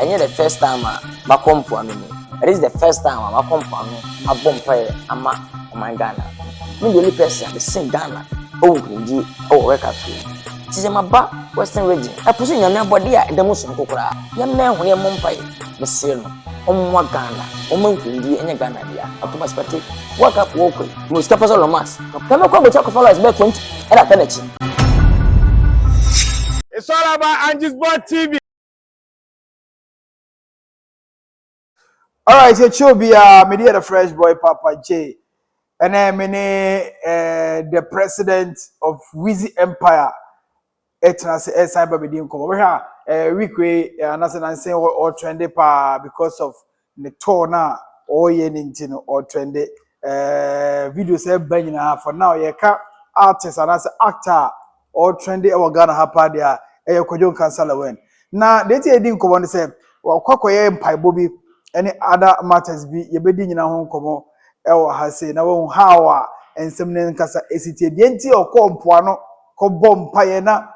enye the first time makompo anu ni. It is the first time makompo anu abompa ama Ghana. Me the only person the sing Ghana. Oh ndi work after. Tise maba Western region. Apusu nyame abode a demo so kokora. Yem na ehune mompa ye. Me se no. Omwa Ghana. Omankundi enye Ghana dia. Atoma spati. Work up work. Mo skapa so lomas. Kama kwa bocha ko followers be 20. Era tenechi. It's all about Angie's Board TV. All right, here should be media the fresh boy Papa J. And then the president of Wizzy Empire. Etnas cyber media come over here. Weekly and saying or trendy pa because of the tour now or yenintino or trendy videos have for now. You can artist and as actor or trendy or Ghana hapa there. Kojon Kansala when. Now they didn't come on the same. Well, Kokoye Empire Bobby. Any other matters be ye bedi nyina ho komo ha say na won hawa ensem ne nkasa esiti dienti okompo ano ko bompa ye na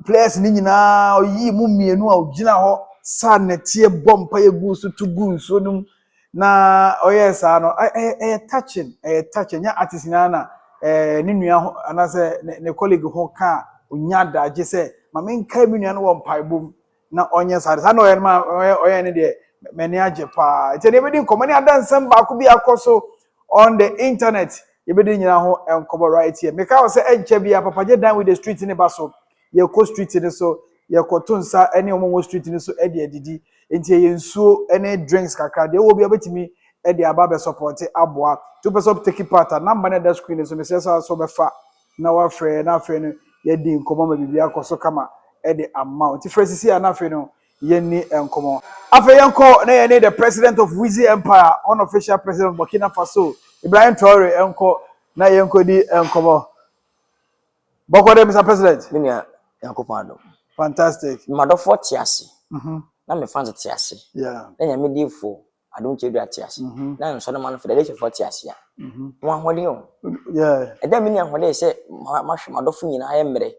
players ni nyina oyi mu mienu a ogina ho sa netie bompa ye gu so to gu so num na oyesa no touching ya artist na ni nua ho anase ne colleague ho ka onya daje say ma men kai mi nua no wo mpaibom na onye sare sa na oye ne de many ajepa it's anybody come any dance some back be akoso on the internet you be nyina ho enkobo right here make I say enche bia papa je down with the street in baso ye ko street in so ye ko tonsa any omo street in so e de adidi enti ye nsuo any drinks kakra de wo bia betimi e de aba be support aboa to person take part number na the screen so me say so be fa na wa frɛ na afɛ no ye di nkomo ma bibia akoso kama e de amount first see na afɛ no Yenni Enkomo. After Yanko, the president of Wizzy Empire, unofficial president of Burkina Faso, Ibrahim Traore Enko, na Yanko di Enkomo. Boko de Mr. President. Minia Yanko Pado. Fantastic. Mado 40 ase. Na me fans tiase. Yeah. Na nya me di fo. I don't chedu atiase. Na nso na man federation 40 ase ya. Mo ahode o. Yeah. E da me ni ahode se mahwe mado fo nyina aye mre.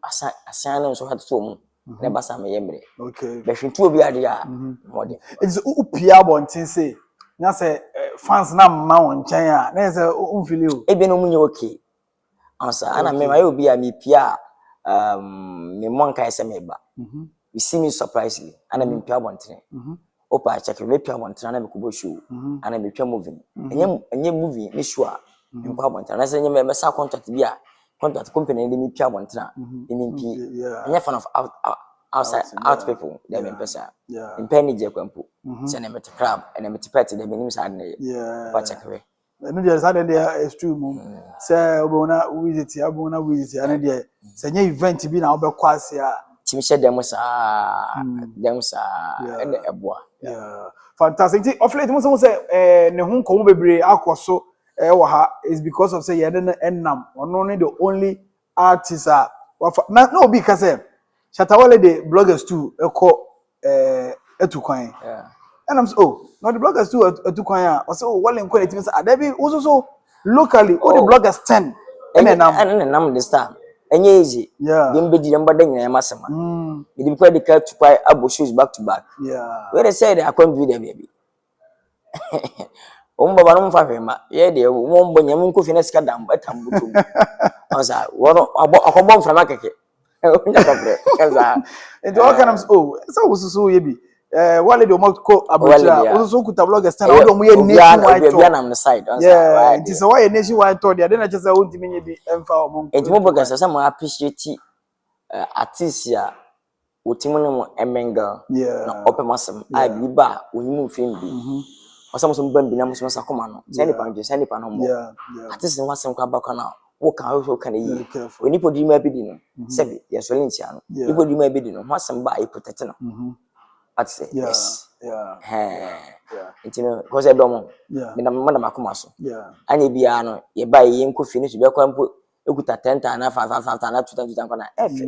Asan na nso hatu mu. Ne basa me yemre. Okay. Be hwintu obi ade a mode. It's upia bontin say. Na say fans na ma won chen a. Na say unfili o. E bi no munye okay. Ansa ana me ma obi a me pia me monka ese me ba. You see me surprisingly. Ana me pia bontin. Opa check me pia bontin ana me kubo show. Ana me pia movie. Enye movie me show a. Me pia bontin. Na say enye me sa contract bi a. Contract company dey me pia bontin. I'm fan of out people. They be person. In penny je kwampo. Say na meti crab and meti pet dey be nim sad na ye. Ba check we. No dey sad dey is true mum. Say obona visit and dey say nye event bi na obekọ ase a. Tim share dem sa and eboa. Yeah. Fantastic. Of late mo say ne ho nkomo bebre akoso wo ha is because of say ye na ennam. Ono ne the only artist no be kase Shatawale the bloggers too etukwan and I'm so no the bloggers too etukwan also wale nko let me say adabi also locally all the bloggers 10 and nam this time enye easy dem be di dem bada nyina masema me dem kwa de ka tupai abo shows back to back where they say I can't do them baby baba no mfa hwema ye de wo mbo nyam nko fina sika dam batambutum onsa wono akobom frama keke onya kabre kaza and all kind of so so ye bi wale do mako abuja so kuta blogger stand wo do mu ye nationwide tour na am side onsa yeah it is why nationwide tour there na chese won timi nye bi emfa omon enti mo bloggers say mo appreciate artists ya otimo no emenga na opemasem ai bi ba onimu film bi some bambi na muso sakoma no send pa no mo artist no wasem kwa baka na wo kan wo kan yi oni podi ma bidi no sebi yes olintia no ni podi ma bidi no wasem ba e protect no at say yes it's no cause do mo me na makoma so anya bia no ye ba ye nko finish be kwa mpo ekuta 10 na 5 na 2 kwa na efe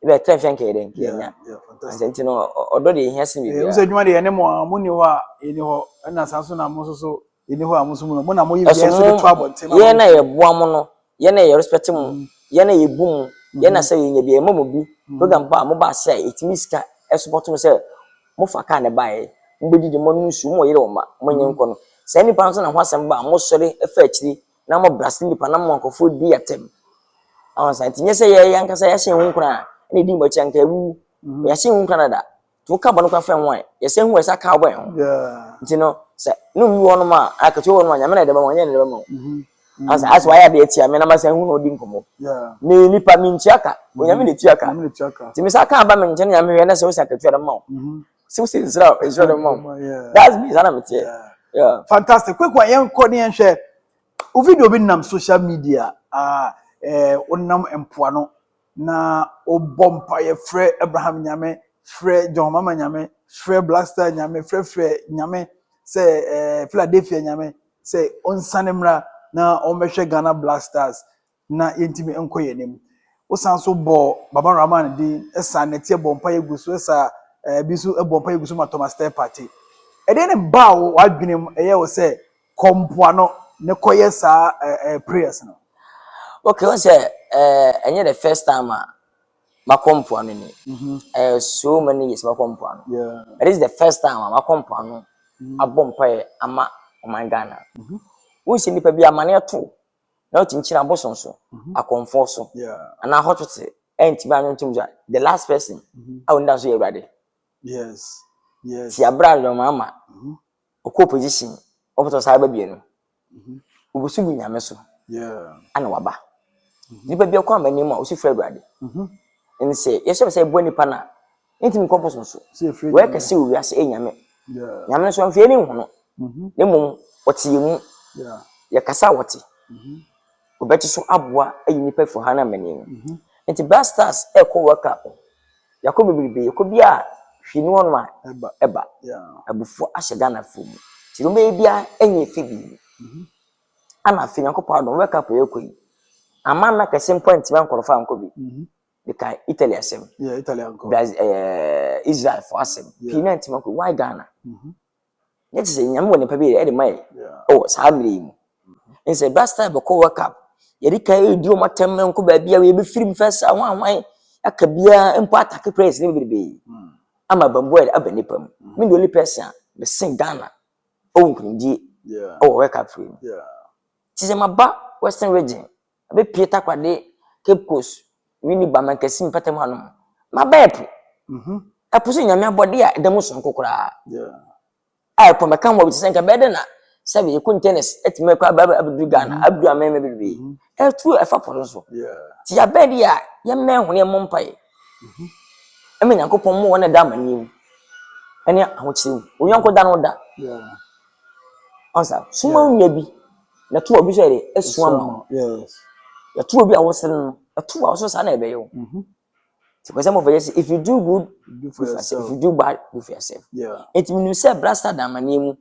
be 10 fen ke den kenya fantastic no odo de hiase bi bia so dwuma de ne mo ni ho a eni ho na sanso na mo so eni ho a mo so mo na mo yi bia so de trouble tem ye na ye boa mo no ye na ye respect mo ye na ye bum ye na say ye nya bia mo bi program ba mo ba say it miska e support mo say mo fa ka ne bae mo didi mo nusu mo yire oma mo nyenko no se nipa nso na ho asem ba mo sori efa akiri na mo brasili nipa na mo nkofo di yatem awon sa tinye se ye yankasa ya hye hu nkra na di mo chenka ewu ya hye hu nkra da to ka bono kwa fa ho ya se hu esa ka bo ho ntino se no mi wono ma akato wono ma nyame na de ba mo nye ne de ba mo as why dey tia me na ma se hu no di nkomo me nipa mi nchiaka onyame ne tiaka ti me sa ka ba me nche nyame we na se o sakatu da ma so say Israel the mom that's me sana me tie yeah fantastic quick one yen ko ne yen hwe o video bi nam social media onam empoano na o bompa ye frɛ Abraham nyame frɛ John Mama nyame frɛ Blaster nyame frɛ nyame sɛ Philadelphia nyame sɛ onsanemra na omehwe Ghana Blasters na yentimi enko yenim o san so bo Baba Rahman di esa netie bompa ye guso esa bisu bompa ye guso ma Thomas Step Party ede ne ba wo adwenem eye wo sɛ kompoano ne koye sa prayers no. Okay, once enye the first time ma kompoano ni so many years ma kompoano it is the first time ma kompoano abompa ama oman Ghana wo se nipa bi amane to na o tinchira bosonso akonfo so ana hotote enti ba ntum the last person I will dance you ready yes ti abra no mama okọ position opoto sai ba bienu obusu bu nyame so ana waba nipa bi akwa mani mu a osi frɛ ready nse yesɛ sɛ bo nipa na enti mi kompo so we ka se wi ase enyame nyame so amfie ni hono ne mum wote yemu ya kasa wote obeti so aboa ayi nipa fo hana mani mu enti Blasters ekọ work up yakob bibibi yakobi a hwini won ma eba abufo ahye Ghana fom ti no me bia enye fibi ana fi Nyankopɔn adom work up yekoyi ama na kase point man korofa ankobi because Italy asem Italian ko Israel for asem pinant man ko why Ghana yet say nyam woni pa bi e de mai oh sa miri mu nse Blasters be ko work up yedi kai edi o matem nko ba bia we be firim first wan aka bia empo attack press ni bebe ama bambo e aba nipam me the only person be sing Ghana o nkunji work up free ti se maba Western region abe Peter kwade Cape Coast wini ba man kesi mpatem hanom mabepo apuso nyame abode a edam so nkokora ai po meka mo bi senka bede na sabe e containers etime kwa baba abdu Ghana abdu ameme bebe etu efa poro so ti ya bede a ye menhune mo mpae eme Nyankopɔn mo wona da manim ene ahokyim onyanko da no da ansa suma unya bi na to obi so ere esu ama ya to obi a wosere no to a so sa na ebe yo because some of us if you do good do for yourself if you do bad do for yourself it means say Blaster da manim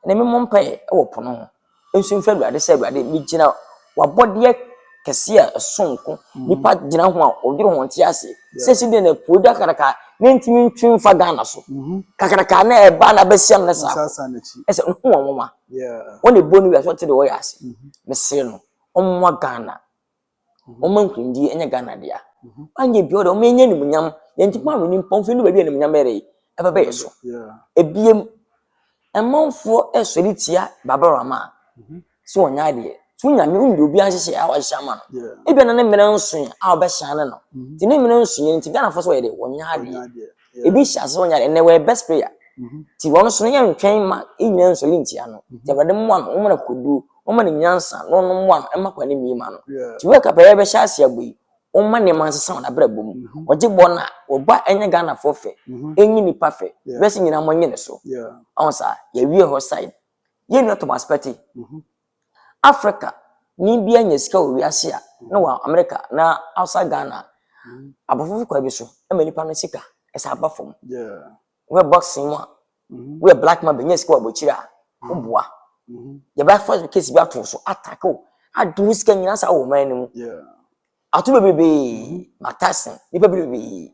na me mo mpae e wo pono ho ensu mfa duade say duade mi gina wa bode kese a sonko nipa gina ho a odiro ho nti ase sesi de na poda karaka na ntimi ntwin fa Ghana so kakaraka na e ba na besiam na sa ese ho wonwa woni bonu wi aso te de wo yase me se no omwa Ghana omankunji enye Ghana dia anye bi odo menye ni munyam yenti pa we ni mpomfe no ba bi ni munyam ere ebe be so ebiem emanfo esoritia Baba Rahman so onya de so nyame undi obi anhye a wa hyama no ebia na mmere nso a oba hyana no ti ne mmere nso yenti Ghana fo so ye de onya de ebi hyase onya de ne we best player ti wono so nya ntwen ma enyina nso lintia no ti abade mo no mo na kodu o ma ne nyansa no no mo no ema kwa ne mi ma no ti we ka pa ye be hyase agboyi o ma ne man sesa na bra bom oje bo na oba enye Ghana fo fe enyi ni pa fe besi nyina mo nye ne so onsa ye wie ho side ye no Thomas Party Africa ni bia nya sika o wiase a na wa America na outside Ghana abofo kwa bi so e mani pa no sika esa aba fom we boxing mo we black man be nya sika obochira oboa ye ba first case bi ato so attack o adu sika nyina sa wo man ni mu atu bebe matasin ni bebe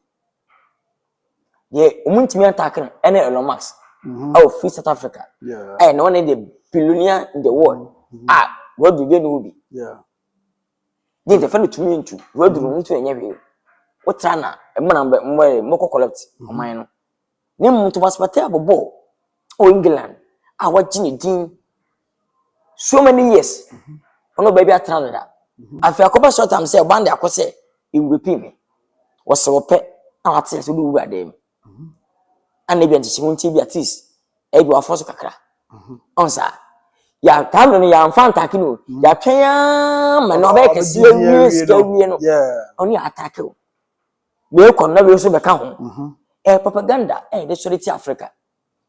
ye umuntimi attack no ene Elon Musk of Free South Africa and one of the billionaire in the world what do they know be they defend to me into what do you to enye we what na e mo collect o man no ne mu Thomas Partey abobo o England a wagye din so many years ono baby atana da afi akoba short time say band akose e repeat me was so pe a wate so do wura dem and be anti hunti bi at least e bi wafoso kakra onsa ya kamno no ya mfanta kino ya twen ma no be kese news ka wie no oni attack o be kon na be so be ka ho propaganda de soliti Africa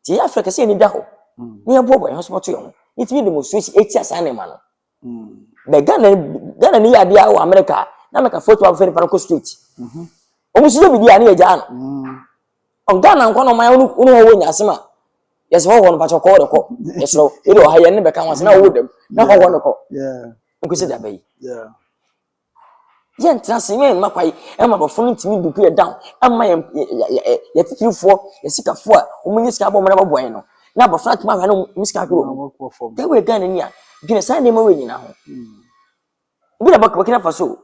ti Africa say ni da ho ni abobo e hospital yo it be demonstration 80 asane ma no be Ghana ni ya dia wo America na make photo of Federal Street omusu bi dia na ya ja no on Ghana nko no man unu ho nya asema yes ho won pacho ko de ko yes no e do ha ye ne be kan wase na wo dem na ho won ko nkusi da bai yen transi me makwai e ma bofo ntimi du pay down ama ye titirifo ye sikafo a omunyi sika bo mena bobo no na bofo ntimi ahwa no misika ko de we Ghana ni a gine sai ne ma we nyina ho bi na bakina faso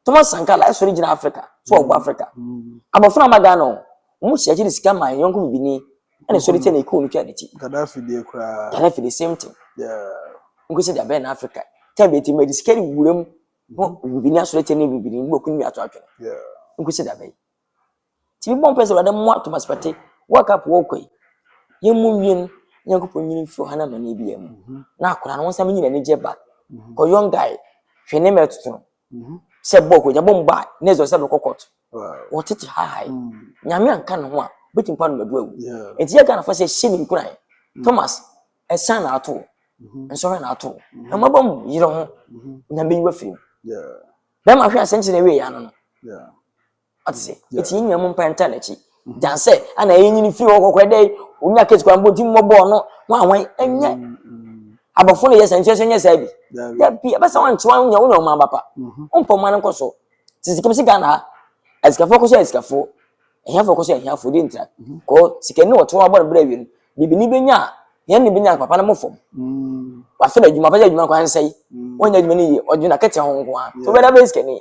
Thomas Sankara is original Africa so ogbo Africa abofo na maga no mu sia ji sika ma yonko bibini and so return equal to charity. Gaddafi dey cry. Gaddafi the same thing. Yeah. Because they are in Africa. Tell me, the scary room. We be so return bibini mo kunu ato atwe. Yeah. Because they are be. Ti bi bon person wa dem mo Thomas Partey. Work up work yi. Ye mu wien Nyankopon nyin fi hana ma na bi am. Na akora no nsam nyin na je ba. Ko young guy hwe ne metutu no. Se boko ja bomba na zo se be kokot. Wow. What it high. Nyame anka no ho a betim pa no madu awu. Enti ye Ghana fa se shemi nkuran. Thomas esan na ato. Enso na ato. E mabam yire ho. Nyame yiwa fim. Yeah. Dem ahwe asenchi na we ya no. Yeah. Atse. Eti yin nyam mpa enta na chi. Dan se ana yin fi wo kokwe dai onya ketu kwa mbo tim mobo no. Wa wan enye. Abafo no yesa nche nye sabi. Ya bi abasa wan chi wan nya wo ma bapa. Ompo man nko so. Tisikim si Ghana. Esikafo ko so esikafo. Ehia focus ehia for the intra ko sikeni oto abo bra wi bibini benya ye ni benya papa na mofom wa fe na djuma pa djuma kwa nsai wonya djuma ni odjuna kete ho nko a so be da be sikeni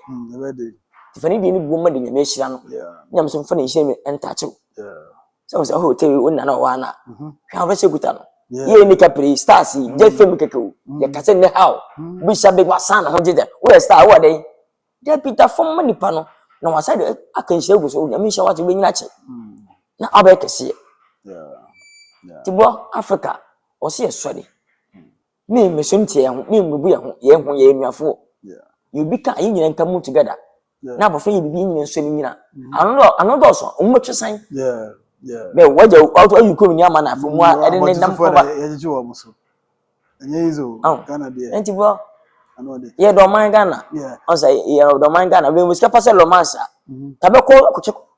tifani di ni bu ma de nyame hira no nyam so mfa na hira me entache so so hotel wonna na wa na hwa ba se kuta no ye ni kapri stars je fem keke ye kase ne how bi sabe wa sana ho jeje we star wa dey de pita fom ma nipa no na wasa de akanhia gu so nyame hia wate benyina che na abekese tibo Africa o se esori me mesomtie ye ho me mbubu ye ho ye nuafo you be kan yin nyina nkamu together na abofo ye bibi nyina so ni nyina anodo so omotwesan me waje auto you come ni ama na afo mu a ede ne nam ko ba ye jeje wo muso enye izo Ghana de entibo ye do man Ghana o say ye do man Ghana we muska pase lo mansa tabe ko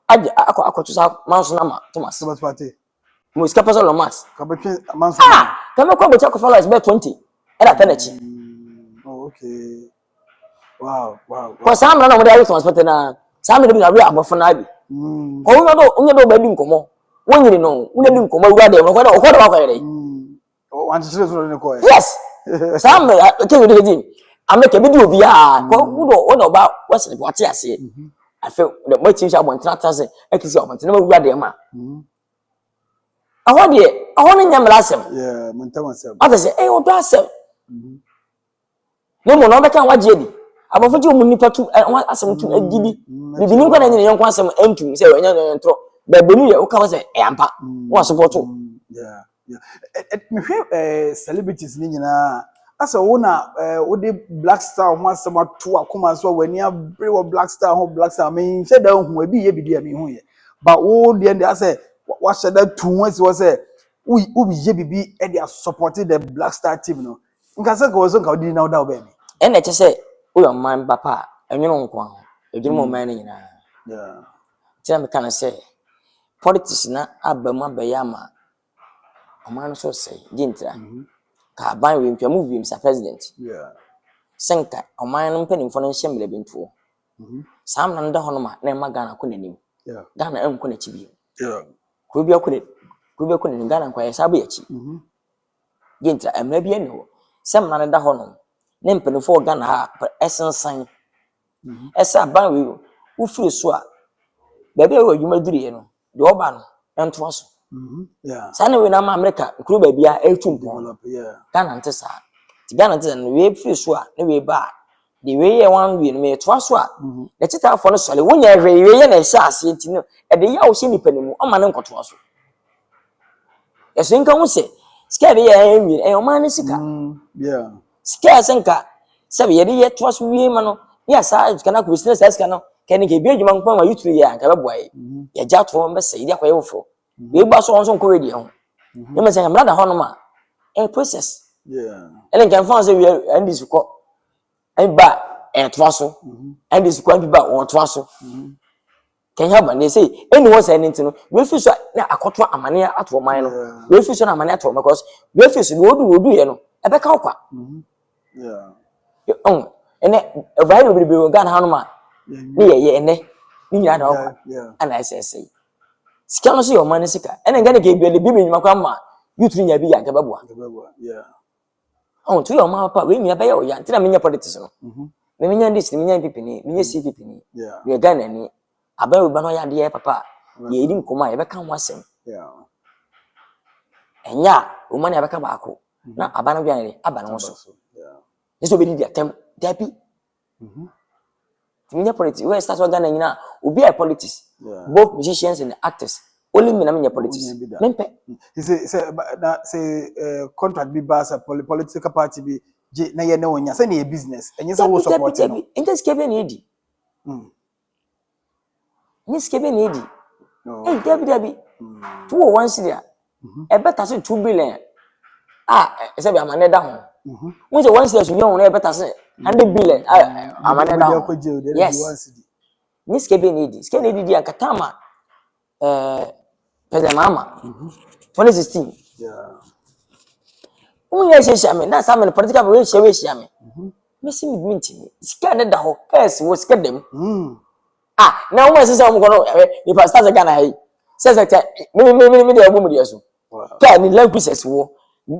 aje akotu sa manso na ma Thomas Partey muska pase lo mas kabetwe manso tabe ko becha ko followers be 20 era tenachi oh okay wow ko sam na mo dey Thomas Partey na sam de bi na we abofo na bi ko unyo do ba di nkomo wonyiri no unya di nkomo wura de mo ko do ba ko yere wan chire so ne ko yes sam ke we dey din ameke bi di obi a ko wo ba wase ne wate ase afi the much is about transfer ekisi about na wura de ma aho ne nyamra asem yeah montama asem ata se o do asem ne mo no be kan waje di abofo ji mu nipa tu asem tu agidi bibini kwa na nyine yonko asem entum se anya no ntro ba benu ye o ka wase ampa wo support yeah me hwe celebrities ni nyina asa wona wode Black Star ho asema to akoma so wani abre wo Black Star me hye da hu abi ye bidi me hu ye ba wo de ende asa wa hye da tu wasi wo se wo bi ye bibi e dey support the Black Star team no nka se ka wo so ka odi na wo da wo ba mi ene che se wo yo man papa enweno nko ho edwuma mo man nyina yeah tia me kana se politics na abama bayama amano so say gintra ka ban we mpia move Mr President yeah senka oman no mpani mfo no nhemle bintuo sam na nda hono ma na ma Ghana ko nanim yeah Ghana enko na chibi yeah ko bi ko nanim Ghana ko ya sabu ya chi gintra emra bi ene ho sam na nda hono ne mpani fo Ghana ha esensan esa ban we wo firi so a bebe wo adwuma duriye no de oba no ɛntoa so yeah saa na we na ma America kuro ba bia ɛtumpo Ghana nte saa ti Ghana nte no we free so a na we ba the way ye one way no me toa so a the tita for no sole wonya hwe we ye na hye ase nti no e de ya wo hye nipa ne mu o ma ne nkotoa so eso nka wo se sika de ye enwi e o ma ne sika yeah sika senka sabe ye de ye toa so wie ma no ya sa kana ko business sika no kene ke bi adwuma nko ma yuturu ye anka beboa ye ya ja to mbe se ide akoye wofo we gba so won so nko we de ho ye me se mra da ho no ma e process yeah ele nkan fa se we andi su ko ba toa so and this kwan bi ba won toa so kenya ba ne say eni won say nti no we fi so na akoto amane ato man no we fi so na amane ato because we fi so no odu ye no e be ka kwa yeah ene viral bi be Ghana hanu ma ne ye ene ni nya da kwa ana say sika no so yo man sika ene ngane ke bi le bi nyuma kwa ma youth nya bi ya nke beboa yeah to your ma pa we nya be ya o ya ntina me nya politics no me nya ndis me nya pipini me nya CVP ni we Ghana ni aba we ba no ya de papa ye edi nkoma ye be kan wasem enya o ma ne be ka ba ko na aba no bian re aba no so yeso be di atem dabi me nya politics we start Ghana nyina obi a politics both musicians and actors only me na me nya politics mempe he say contract bi ba sa political party bi na ye na wonya say na business enye say wo support no ente skebe na edi ni skebe na edi dabi to one city e better say 2 billion say be amane da ho won say one city so yon e better say 100 billion amane da ho yes ni skebe na edi dia katama president mama 2016 Unya shame na some political we shame me see me minti sika ne da ho case wo sika dem na wo se se mo kono ni pastor Ghana hai se me dey obu mu dey so ka ni languages wo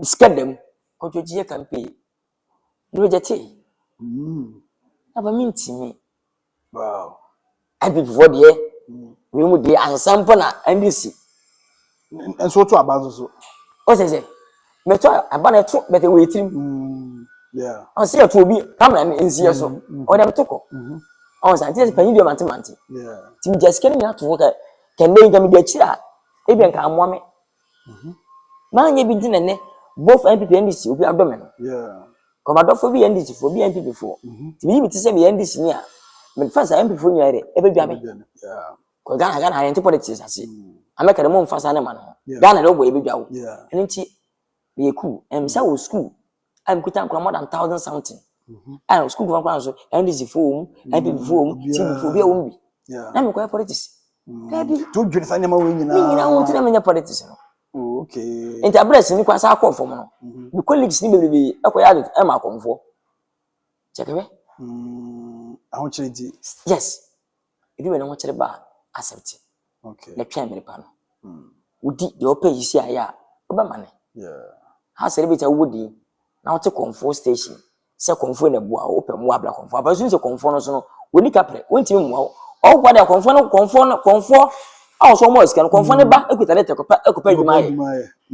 sika dem ko jojiye campaign no jeti aba minti me wow I be before there we mu dey ansampo na ndc enso to abazo so o se me to abana to bete we tirim yeah on see to obi camera nsi so o dem toko on say anti panyi bi manti yeah tim just ken na to ka ken dey gam dey chira e bi nka amwa me ma nya bi nti ne both NPP NDC obi adome no yeah komadofo bi NDC fo bi NPP fo tim yi bi ti se bi NDC ni a me fa sa NPP fo nya ere e be bia me yeah ko Ghana anti politics ase ameka de mo mfa sa ne ma no Ghana de bo e be bia wo nti ye cool say wo school I'm kuta more than 1,000 something school kwa kwa so NDC form NPP form team for bia wo bi na me ko politics baby to dwene sa nyama wo nyina wo ntina me nya politics no okay enti address ni kwa sa akọ fom no the colleagues ni bebrebe akoya ade e ma akomfo chekebe ahụ chere di yes ebi we na ho chere ba accept okay na twa me pa no udi de open yi si aya oba mane ha celebrate wodi na wote konfo station se konfo na bua open mu abla konfo abaso se konfo no so no woni kapre wonti mu o gwa de konfo a so mo sika no konfo ne ba ekuta lete ekopa adwuma ye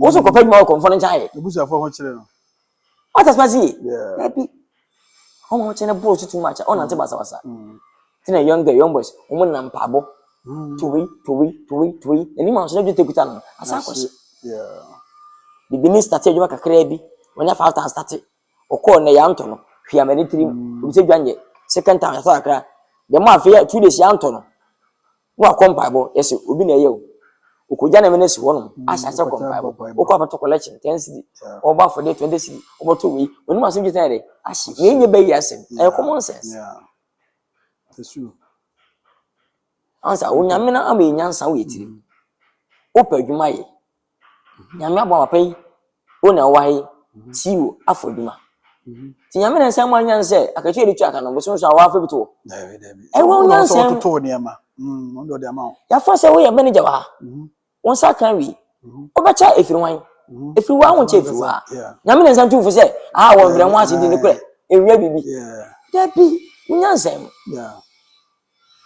o so kopa adwuma konfo no nchaye ebusuafo ho chere no what as pasi maybe how much na bro too much on ante basa tina young boys omo na mpabo to we eni ma so na jete kuta no asa kwose the beginning started adwuma kakra bi when after started okọ na ya nto no hwia mani tirim obi se dwanje second time so akra the ma fe 2 days ya nto no no akompaibo yes obi na ye o okoja na menesi wono asase kompaibo okọ abato collection 10 cedi oba for day 20 cedi obato we oni ma so jete na de ashi we nye be yasem common sense that's true ansa onyame na ama nyansa we tirim opa adwuma ye nyame abo apai ona wai siwo afoduma ti nyame na nsam anyanse akachi eri twa kana boso so awafa bito wo nyanse to ne ma ndo de ama ya fa se wo ye manager wa won sa kan wi obecha efiri wan efiri wa won che efiri wa nyame na nsam tufu se won vre ho ase di ne kure ewia bibi dabi nyanse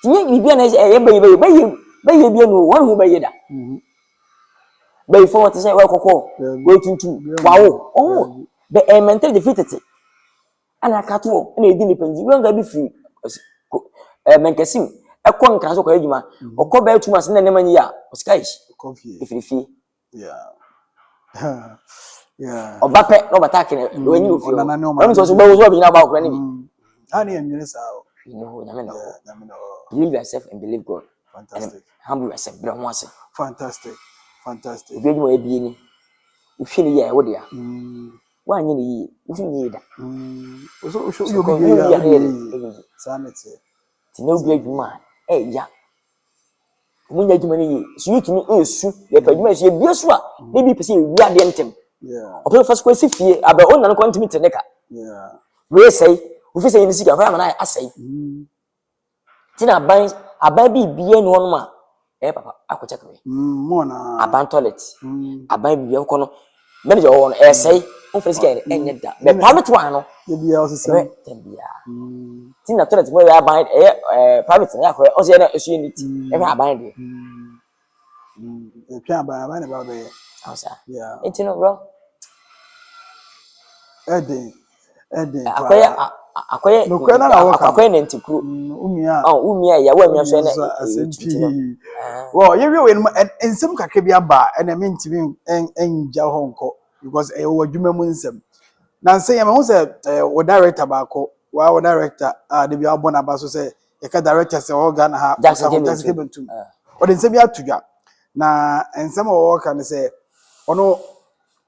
ti nye bibi na ye be bia no won hu be ye da But if what to say, well, cocoa, waiting to wow, oh, the mental defeated. And I can't walk, and it depends. You won't be free. Menkasim, a con cancer, or call back to us in the name of ya, or skies, if you feel. Yeah. Yeah. Or Bappet, no attacking it when you feel. I know my was working about running. Honey and minutes out. You know, believe yourself and believe God. Fantastic. Humble yourself, but once. Fantastic. Fantastic. If you may be if you yeah, what dear. 1 year, if you need that. So you'll be here. Sanity. To no great man, yeah. When you money, so you to me is soon, the permission, you be sure, maybe perceive we are the anthem. Yeah. Of the first question, fear about one and going to meet the necker. Yeah. We say, if say in the secret, I say. Tina binds a baby being 1 man. Eh, papa, I could check me. Mona. A ban toilet. A baby, your corner. Many your own essay, office get any that. The private one, you'll be also saying, Tina toilet where I bind a private, or say, as you need, ever bind it. You can't buy a man about it. Yeah. It's no bro. Eddie. Akoye no kwena na wo akoye na ntikru umia ya wa mia so na well you we no ensem kakra bi aba na me ntimi enja honko because e wo adwuma mu nsem na nse ya me ho se wo director ba ko wo director de bi abona aba so se e ka director se wo ga na ha Jackson Bentum o de nsem ya tudwa na ensem wo ka ne se ono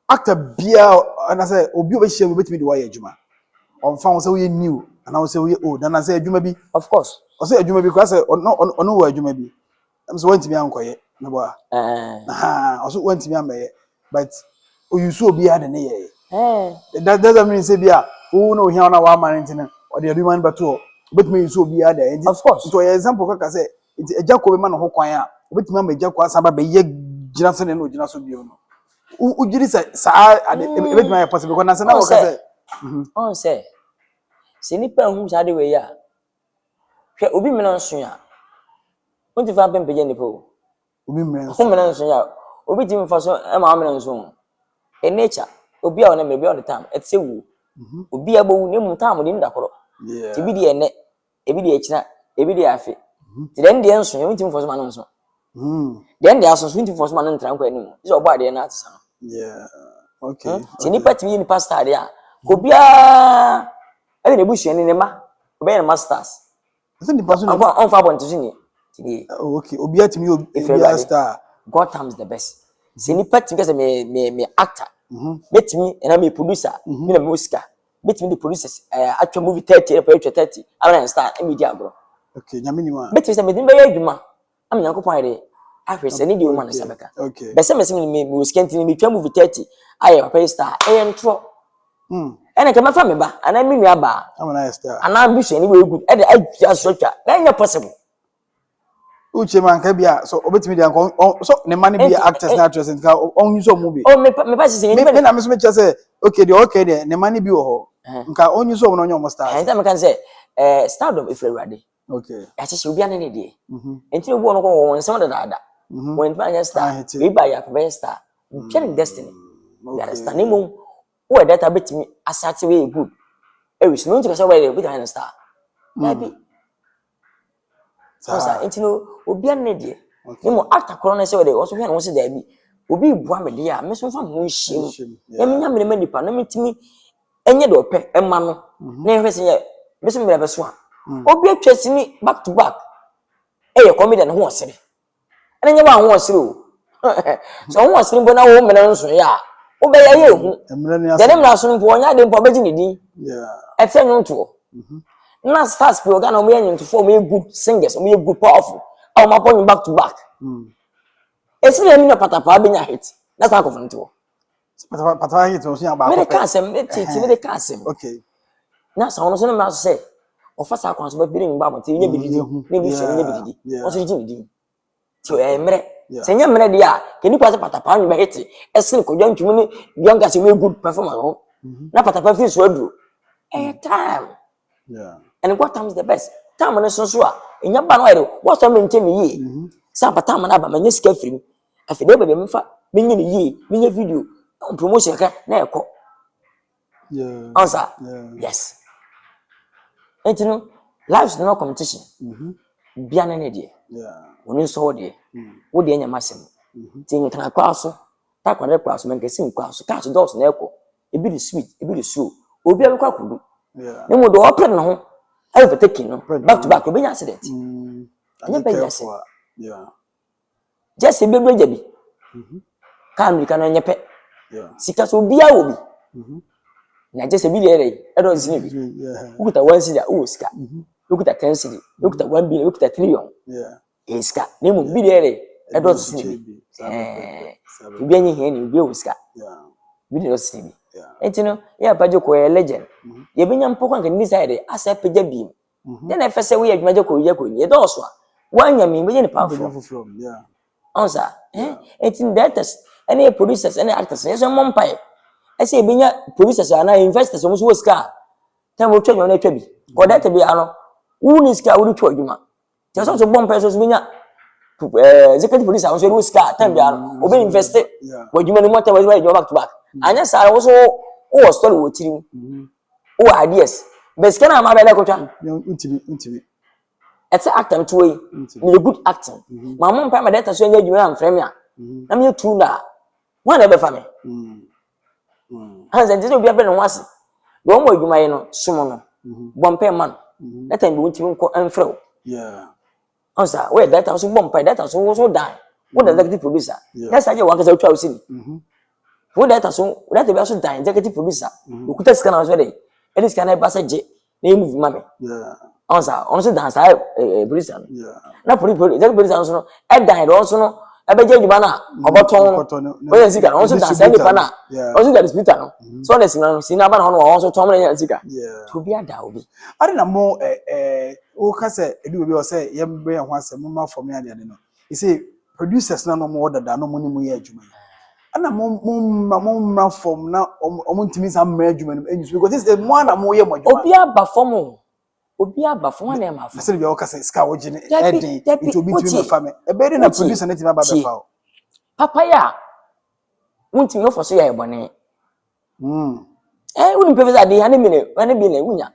actor bia na se obi obehia mo betimi de wa ya adwuma on found say we new and I say we old and I say adwuma bi of course I say adwuma bi because say ono wa adwuma bi am so want me ankoye me boy also want me ameye but you so obi ade ne ye that doesn't mean say bia who no hia na wa man ntin o de adwuma n beto obetumi so obi ade of course so your example kaka say ejako be ma no ho kwan a obetumi am ejako asaba be ye gina so ne no gina so bi no ujiri say sa ade obetumi ya possible because na say na wo ka say on say se nipa hu sa de we ya hwe obi mena nso ya wonti fa pempe je nipa obi mena nso ya obi ti mfa so e ma mena nso e nature obi a wona me be all the time et se wu obi agbowu ne mu time de ndakoro ti bi de ene e bi de akira e bi de afi ti den de nso ya wonti mfa so ma nso den de aso so wonti mfa so ma ntra nkwa anim is obo ade na atisa no yeah okay ti nipa ti ni pastor de a obia ele ne busu ni ne ma obia na masters so the person on fa bon tini okay obia timi obia star God times the best se nipa ti kase me actor betimi na me producer me na musica betimi the producers atwa movie 30 30 ana star media agro okay nyame ni ma betimi se me din be adwuma am nyankopon ide ahwese ni de o ma na sabeka okay be se me musica ntini me twa movie 30 aye papa star ntro ene kema fa me ba ana mi nua ba amana star ana ambition ni we good e de asotwa na nya possible uche man ka bia so obetimi de anko so ne man bia actors na actresses ka on use movie oh me pa se ni na me so me che say okay de ne man bi wo ho nka on use wo no nya mo stars enta me kan say stardom if ready okay ya che obi ana ne de enti obi ono ko won nsem da when pa nya star we ba ya pa star pure destiny ya star ni mo who that betimi asate we good e wish no ntika say we be the star maybe so enti no obi an de ni mo actor kro na say we dey also hwe na won say da bi obi bua me de a me so fa mo nhiem ya me nya me ma nipa na metimi enye de ope ema no na hwe say me so me be so a obi atwasi ni back to back e ye comedian ho osere ene nya ba ho osere o so ho osere bo na wo me na nso ya obe ya ye hu dene mna so mpo onya de mpo beji ne din ete nto na stars pe oga na mo yenye to form good singers mo good powerful aw ma pon back to back esi na mi na patapa benya hit that's how confident wo patapa hit so ya ba ko me ka asem me de ka asem okay na sa ono so na ma so say ofasa akwan so ba bi ni ba mo te nya bididi na bi so nya bididi o so ji ni din ti o emre senya mena dia keni kwa patapa nyu ba hiti esin ko dwantwum ni bianca se we good performance ho na patapa fi so aduro time and what time is the best time no so so a enya ba no ere what so maintain me yi sa patama na ba manya sika firi afi de be me fa menye ne ye menye video promotion ka na ekọ answer yes etino lives no competition bia na ne de woni so de wo de anya masem tin kan akwa so ta kwade kwa so menkesin kwa so catch dogs na ekọ ebi the sweet ebi the slow obi abekwa kodu ne mo do open na ho overtaking no back to back obenya accident anya be yes just be do jabi ka America no nyepe sika so obi a obi na just be there e don sin bi ukuta 1 cedi o sika ukuta 10 cedi ukuta 1 billion ukuta trillion sika ne mo bi there e don sin bi obi anyi he ni obi o sika bi don sin bi etino ya paje ko legend ye benya mpoko nka ni side asa paje bi then na fese we adwuma je ko ye ko ni do so a wanya mi be ni powerful answer etin directors any producers any actors yes mon pai ese e benya producers ana investors mo so wo ska tem wo twa na twa bi ko that be ano wu ni ska wo twa adwuma te so bon pai so benya executive producer so wo ska tem be ano obe invest wo adwuma ni mo tem wo back to back anya sara wo so wo story wo tiri wo ideas bes kana ma be le ko twa ntimi it's acting to way ni good acting ma mo mpa ma data so anya adwuma am frame a na me true na one ebe fa me hanze ndizo bia be no wase do mo adwuma yi no somo no bompe man that time be ntimi nko amfrɛ onsa we data so bompe data so die what the executive producer that's aje wa kasa twa usini wo data so that be so die executive producer okuta sika na so dey any sika na ba sa je na move mame onsa onso dance producer na executive producer so no e die do so no abeje adwuma na oboton o yan sika onso dance any pa na onso that speaker no so na sina ba na hono onso tom na yan sika to bi ada obi ade na mo o ka se edu obi o se ye be ho asem ma for me ade no you see producers na no mo order da no mo ni mo ye adwuma ana mo from na omo ntimi sa mma adwuma no enyu because this is the one na mo ye mo adwuma obi aba form na ma fa se bi o ka se ska wo gine edin into obi ntimi fa me e be na producer na ntimi ba be fa o papa ya ntimi ofo so ya ebone uni professor de ane bi na wunya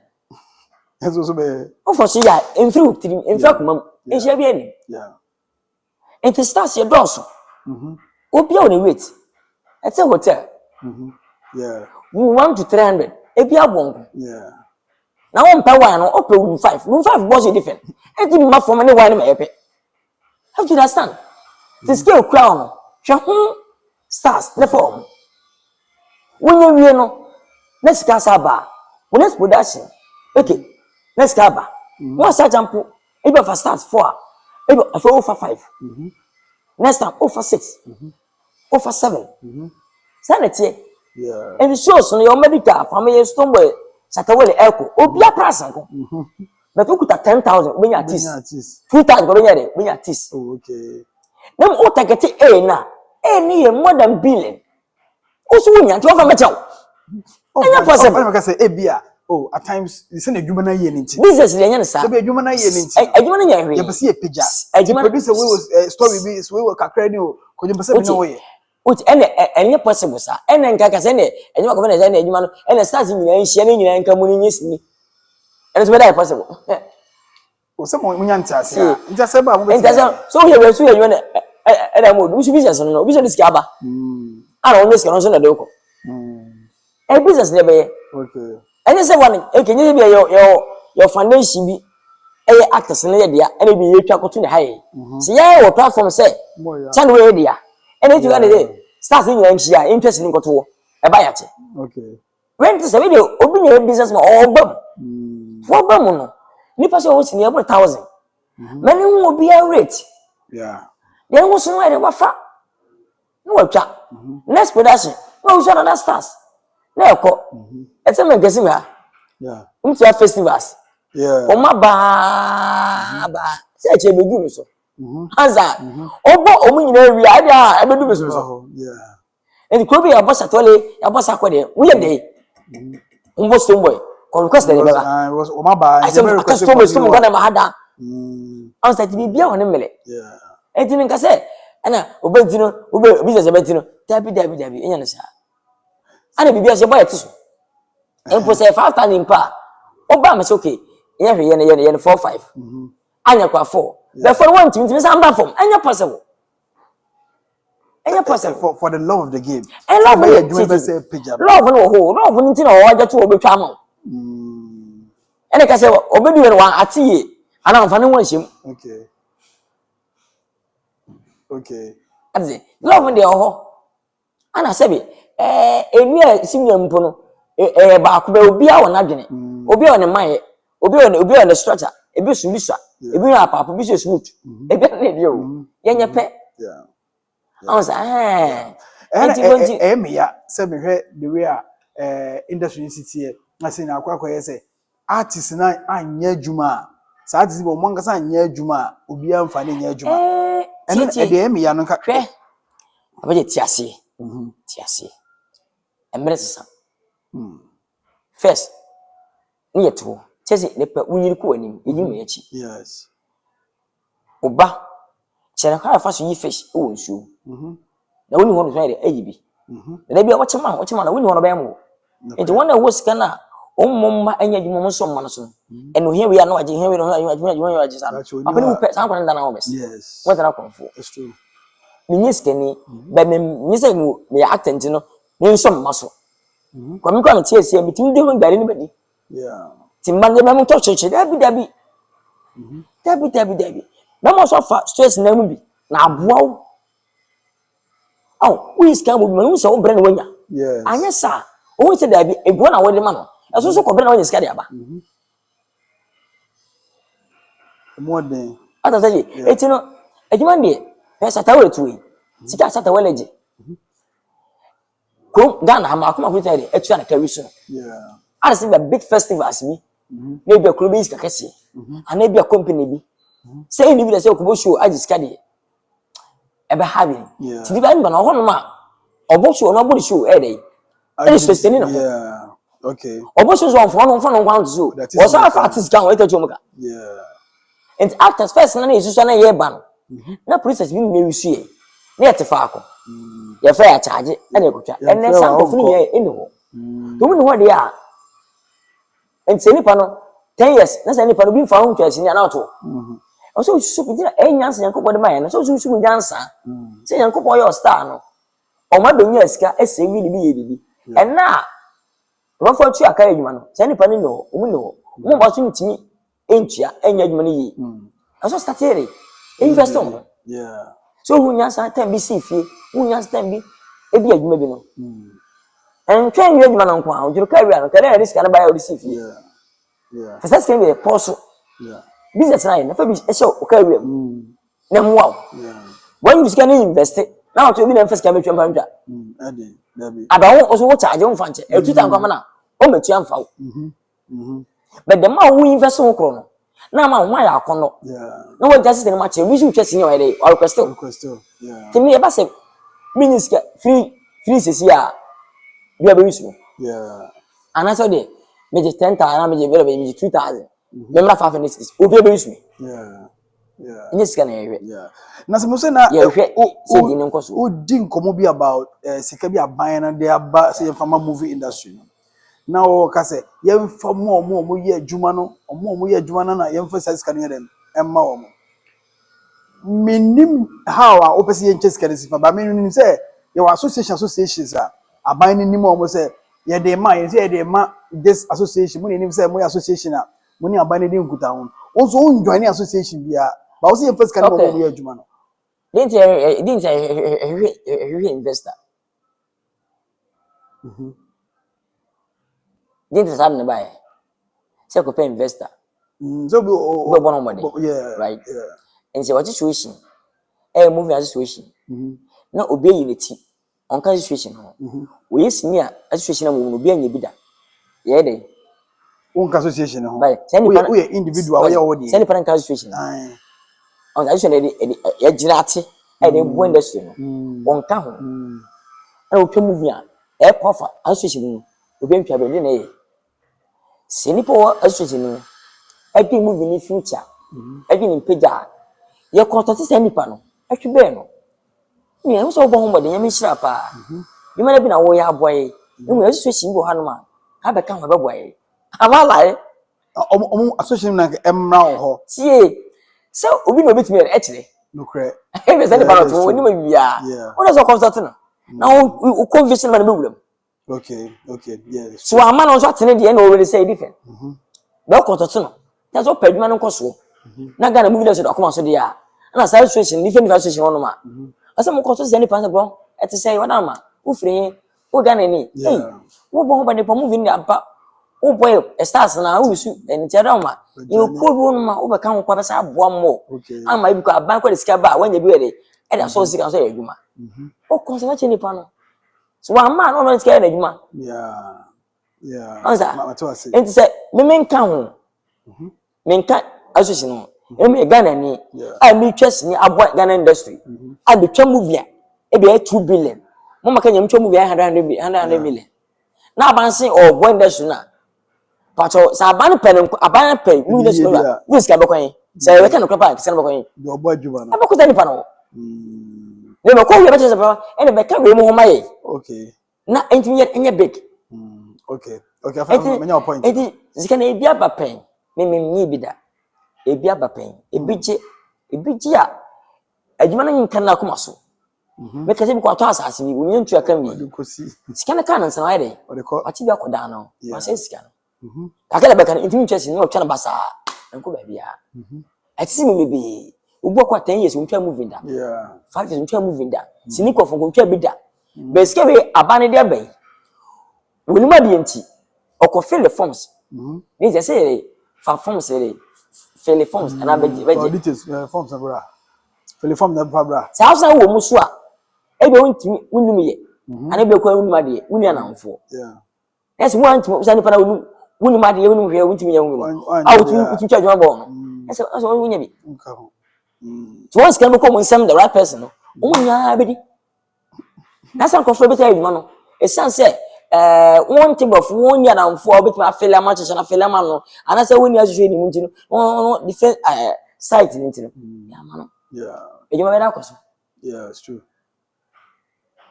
eso so be ofo so ya enfri utiri enfri akoma e hia bi ani it starts your doors obi a on wait it's a hotel 1 to 300 e bi abongo na won pa one no ope 5 boss different e di ma for me one ma epe how do you understand the scale crown hwe stars the form when you no let's cast aba when let's production okay let's aba no such example e be for start 4 e be for 5 next time over 6 over 7 sanity and shows on your medical family somewhere satawele echo obia price nko but ukuta 10,000 obenya at least 2,000 obenya de obenya at least okay dem o target a na ni more than billion oso wonya nti ofa mechaw enya possible I say e bia at times you say adwuma na ye nti business le nya nsa so be adwuma na ye nti adwuma na nya hwe ye pese e pija adwuma producer we was story be we were kakra ni o ko je pese bi na wo ye uti ene possible sa ene nka ka se ne adwuma ko na se ne adwuma no ene stars nyina nhia ne nyina nka mu ni nyesini ene so be that possible o se mo nya ntase a ntase ba mo be ntase so ye we so ye nyone ene mo du business no obi so dis ka ba ara on dis ka no so na de ko business ne be okay ene se one kenye bi your foundation bi actors ne ye dia ene bi ye twa koto ne haye se ye wo platform se channel we dia ene tu ane de stars nyina nhia interest ni koto e ba ya che okay when to say we obi ne business ma obam no ni pa se o sini 1,000 many wo bi a rate then wo so no wa fa no wa twa next production no so na stars na ekọ etse me gesi me ha unto festivals o ma ba se che bedu mi so hanza obo omu nyina wi ade a bedu mi so and ko bi ya boss atole ya boss akode wo ye dey umbo stomboy ko request dey baba was o ma ba I say stomboy gonna ma hada hanza ti bibia woni mele enti nka se ana obentino business obentino dabi enya no sa ana bibia se boy tiso empo se 5,000 pa oba me se okay enya hwe ye 4-5 anya kwa 4 the for one team say amba form enya possible for the love of the game and love no ho love no ntina o aja to obetwa ma ene ka se obedu we wan atiye ana mfa ne wan hyem okay ade love de ho ana sebi enu a simnya mpo no ba ko be obi a wona dwene obi a wona maye obi a wona structure ebi so bi so ebi na papa bi so smooth ebi na de o yenye pe onsa me ya se me hwe the way industry city here na say na akwa say artist na anya adwuma sa artist bo mo ngasa anya adwuma obi amfa na anya adwuma eno de me ya no ka hwe abaje tiase emre sesa first ni yeto chese ne pa unyiri ko anim edi me yachi yes oba chere ka fa so yi fish o nsuo na woni hono so ere ayibi na bia wachema na woni hono ba yamo enti wona wo sika na ommomma anya dwuma mo so mma no so eno hia we ya no age hia we no adwuma age sa apani mu pe san kwa nda na wo mes yes what na konfo it's true minyi skani ba me say me actant no me nso mma so kwa mi kwa no tie sie mi tim de ho gbare ni badi timbange na mo to cheche dabi na mo so fa stress na mu bi na aboa wo we scam wo me so bre na wanya yes anya sa o se dabi ego na wo de ma no eso so ko bre na wanya sika de aba more than ata say etino ejuma de pesa tawo tuwe sika sata waleje ko Ghana ma akoma ko tare etu na carry so I see the big festivals me maybe a club is kakese and maybe a company bi say ni bi say ko show aji sika de ebe having ti bi ba na ho no ma obo show no body show e dey e sustain no okay obo show so on no kwan so o sa artist kan o ita chomuka and actors first na na isusu na ye ban na process bi me wisu ye na ete fa akọ ye fa ya charge na ekotwa enne sample funi ye eni ho to mu ni ho de ya and say nipa no 10 years na say nipa no bi fa ho twasi ni na to so su bi na enyansa yankopɔ de maye no so su nyansa say yankopɔ your star no o ma benya sika ese wi ni bi ye bibi and na rofo atu aka adwuma no say nipa no no o mu no mo ba so ntimi entua enya adwuma no yi so start here invest on so hu nyansa time bi si fie hu nyansa time bi e bi adwuma bi no en twen wi adwuma no kwa o juru ka wi ano ka na risk na ba ya o si fie first can be pause business na fa bi e so o ka wi na mu wow when you can invest now to be na first can be twempa ntwa aba wo so wo charge wo fanche e tuta nkwa na o metu amfa wo but the man who invest wo kro no na ma wo ya akono na wo just say ma che bi su twese nyo ere or request to me e ba say minister free sesi a bi abewi su ana so de me je 10,000 na me je 2,000 me mra 500 obi abewi su yes can hear na se mo say na o din komo bi about sika bi aban na dey aba say farmer movie industry na o ka say ye fa mo ye adwuma no mo ye adwuma na ye fa sika no dem emma wo mo minim how a opese ye nche sika desifa ba minim say ye wa associations a aban ni nim o mo say ye dey ma ye say ye dey ma this association mo nim say mo association a mo ni aban ni nkuta ho also on join association bia ba o say ye fa sika no mo ye adwuma no didn't investor didn't have no buy say ko pay investor so be bono money right and say what situation moving situation na obi unity on ka situation no we yes ni a situation na mo obi anya bi da ye dey on ka association no we individual we all dey say ni parent ka situation on ka situation e jirate e dey bo industry no on ka ho na o movie a e cover association no obi ntwa be na ye senipo association no e dey movie ni future e dey ni page a ye ko to say nipa no e twe be no Me who so bon body yemi shira pa. You may be na wo ya boy. You may situation go hanuma. Ha be kan ho be boy. Ama lie. Association na emra ho. See. So obi no bit me e kire. No cre. E be say the parrot won ni ma bia. What does consult no? Now o conviction man be wulem. Okay, yes. So a man on so atene de na already say different. Be consult no. That's what pedman no koso. Na Ghana movie dey akoma so dey a. Na say situation different situation no ma. Asa mo consult say ni pan bro. E te say what am ma. Wo free wo Ghana ni. Hey. Wo bo ho ba ni pa movie ni aba. Wo boy stars na wo su en tera ma. You ko bi won ma wo be kan ko ba say aboa mo. Ama ibi ko aban ko de sika ba wanya bi we dey. E da so sika so yadwuma. O consult ni pa no. So one man no scared adwuma. Yeah. Answer. Enti say me menka ho. Menka association no. E me Ghana ni. I me twes ni abo Ghana industry. I be twa movie e be 2 billion. Mo maka nyam twa movie 100 million. Na abanse or boy industry na. Pacho sa aban pen movie industry na. This ka be kwan. Say we can no kwapa se no be kwan. Do obo adwuma no. Abakuta ni pa no. Ne be ko we be say ba e be ka we mo ho maye. Okay. Na enti enye big. Okay, I found many point. Enti zika na ebi aba pen. Me nyi bi da. Ebi aba pen. Ebi a adwuma na nka na akoma so. Me ka se bi ko ato asase bi wonye ntu aka mi. Sika na kan nsan ayi de. Ati bi akoda no. Ma se sika no. Akala be kan enti nchesi no twa na basa. Nko ba bia. Ati mi bi. Ubu kwa 10 years untwa movie da. 5 years untwa movie da. Siniko fo untwa bi da. Be sika we abane de ben. Woni ma de enti. Oko fill the forms. Ni je say fa forms re. Fill the forms and abeji. Details forms na bra. Fill the form na bra. Sa hausa wo mu so a e be wontimi wonum ye. Ana be kwa wonum ade. Woni anamfo. Yes, one to send para wonum ade wonum hwe wontimi ye wonum. Ah wontimi twa dwuma bo no. Yes, so wonya bi. So once can become the right person no. Onya abedi. That's an conflict between you no. It sounds say one thing of one year and 4 bit my fella match and fella man no. And I say when you actually need no different site in it. Yeah man. Yeah. You remember that? Yeah, it's true.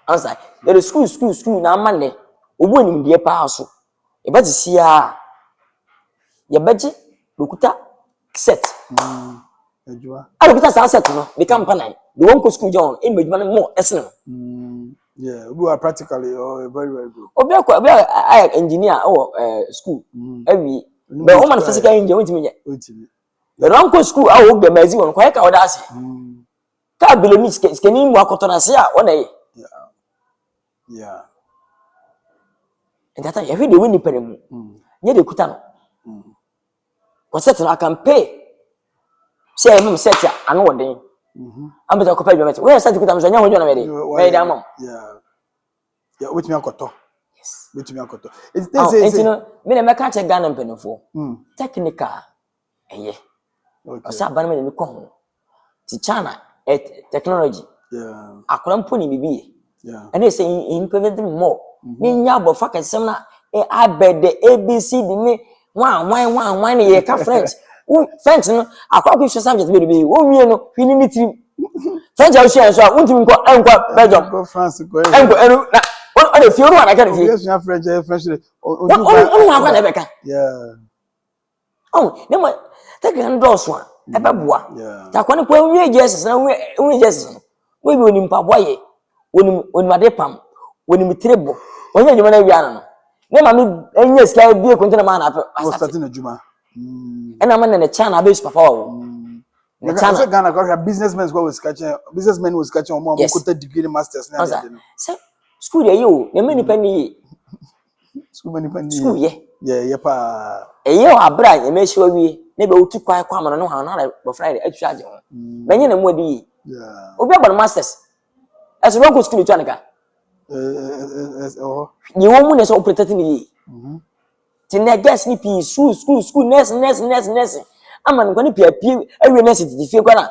Answer. There is school na Monday. Obo ni die pa so. E ba ti sia. Ye beji lokuta set. I look at asset no become panai. The one go school John in Medjuma more esno. Yeah, we are practically very good. Obi I engineer or school. Every but woman physical engineer won't me. The wrong go school I work the mazi one kwai ka odase. Ka bele mi skeni mu akoto na se a one dey. Yeah. And that time every day we ni pere mu. Nye de kuta no. Ko set na can pay. Say I'm set ya anu wodin. I'm better copy your we set kuta so nya ho jona me dey. Me dey am. Yeah, which me akoto. Yes. Which me akoto. It say me na make check Ghana mpenfo. Technical. Eye. Okay. Osa ban me ni ko ho. Ti China technology. Yeah. Akora mpo ni bibi. Yeah. And they say implement more. Ni nya bo fa kasem na abede ABC di ni one ye ka French. French no akwa ku subject be wo wie no hwini ni trim. French a hwia so a wontimi ko enkwa Belgium. Go France ko. Enko enu na o de fioro na ka de fie. Yes, French. O wa na be ka. Yeah. Oh, dem take an do so a e be boa. Ta kwa ni ko wie Jesus na wie Jesus no. We bi oni mpa boye. Oni made pam. Oni mitrebo. Onye adwuma na wia no. Ne ma me enye sika bi e kontina ma na o starting adwuma. Ena man na China be super power. Na China Ghana got businessmen was catching omo quota degree masters na dey no. School dey yo, na many penny. School ye. Yeah pa. Eyo abra ye me hwe wie. Na be otu kwai kwa ma no ha na bo Friday atwa age ho. Menye na mo di. Yeah. Obi agba masters. As we go school to anaka. You wo mu na so operate ni. Ti na guess ni pi school nurse. Ama no kwani pia ewe nurse ti fie kwa na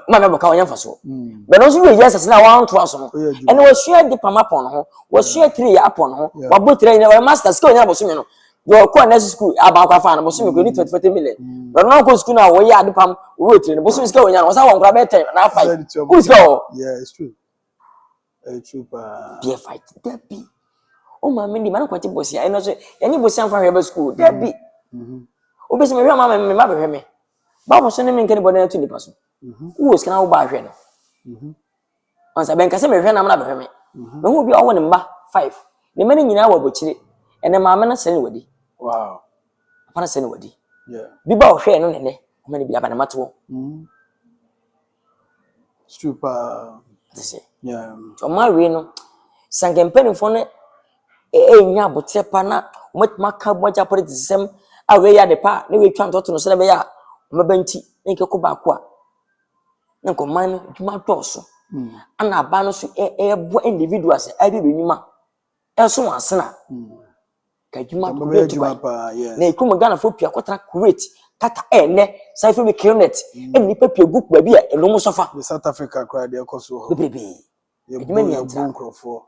ma me boka onye faso. Be no so we yes na wan to aso no. And we share the pama pon ho. We share 3 ya pon ho. We bo 3 na we master skill nya boso me no. Your ko nurse school aba kwa fa na boso me ko ni 20 million. Be no ko school na we ya ade pam we 3 na boso skill nya no sa won kra be 10 na 5. Who is go? Yeah, it's true. Chupa. Be a fight. Debbie. Oh, my mini man, quite bossy. I know any bossy from her school. Debbie. Obviously, my mamma and my mother, me. Bob was sending anybody to the person. Who was can I buy her? Once I bank, I said, I'm not her. No, will be all one in 5. The many in our butchery, and the mamma send anybody. Wow. Upon a send anybody. Yeah. Be bought here, no, no, many be up in a matter. Super. Yeah. So my reno, Sank penny for it. Nya bote pa na maka moja politism awe ya de pa na we twa ntoto no se be ya mabanti nke ko ba ko a na ko man djuma toso ana aba no so bo individuals abi benyuma so asena ka djuma to be pa na ikum Ghana fo pia kotra Kuwait kata ene sai fo be kilnet eni papia group ba bia eno mo sofa South Africa crowd e koso ho bebe e djuma ya bonkrofo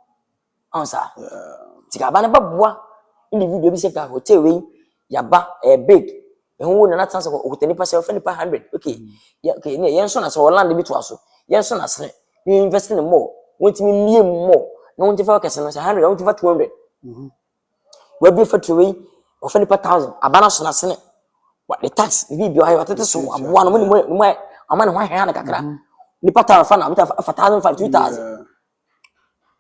ansa tika bana babua individual bi se ka hotel we yaba big ehun na chance ko okutani pa 100 okay ya okay ne yen so na so land bi to aso yen so na sre we invest in more want me million more no want fa kase no 100 want fa 200 we bi fa to we ofani pa 1000 abana so na sne what the tax bi bi ayo atete so aboa no mo amana ho hia na kakra ni pa ta fa na mta fa 1005 2000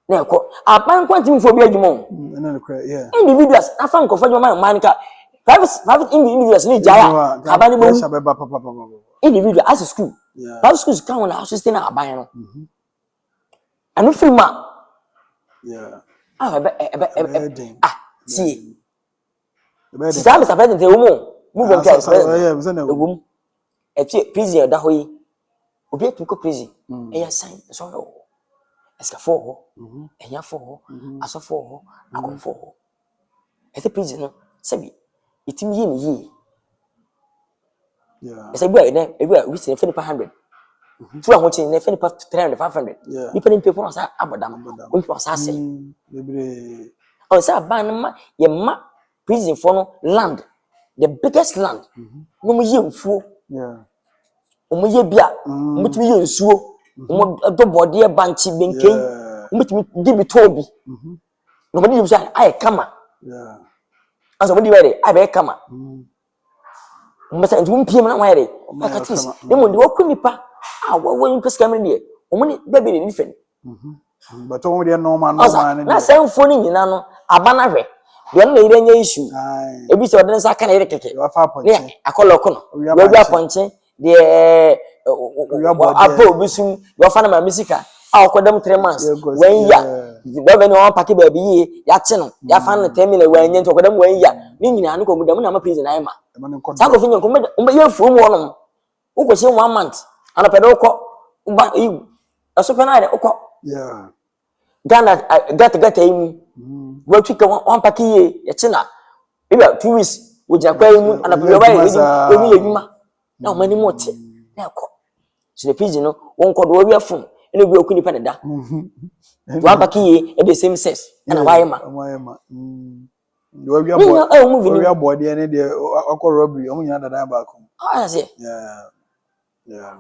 na ko aban kwanti mfo bi adwuma individuals afan ko fadwuma man ka private individuals ni jaya aban bo individual as a school private schools kan wona assist na aban no anu filma see Mr. President move on case president prison da hoyi obi etuko prison e ya sign so Eska for enya for aso for akon for ese prison no sabi itim yi ni yi ese bua ene ebua we say 100 tu ahun chi ne 300 500 nipa ni people asa abodam we people asa say bebre o say ban ma ye ma prison for no land the biggest land no mo ye mfuo o mo ye bia mo timi ye nsuo mo do body banchi benken mutimi dibi tobi no body you say I kama aso body where I be kama mbasa ntum piem na where at least dem ndi wakunipa wo impeska me de omuni bebe ni nifen but o de normal na sanfo ni nyina no abana hwe de na ire nya issue ebi se odene saka na ire keke ne akoloko no we gba ponche de abo bisum yo fa na ma misika akodam 3 months when ya bebe ni won pake baby yi ya che no ya fa na 10 million when yen to akodam when ya ni nyina no ko mudam na ma prison na ma sa ko finyo ko me ye fu mu wono uko che 1 month ana pedo uko ba yi aso pe na ide uko Ghana get yi we twika won pake yi ya che na ebe 2 weeks wo ja kwa yi mu ana pedo ba yi emi yuma na o mani mote na ko so the prison no won ko do wi afun ene bi okuni pa da wan paki e the same sex na why ma do wi abode ene de akọ robbery o munya dada ba ko see yeah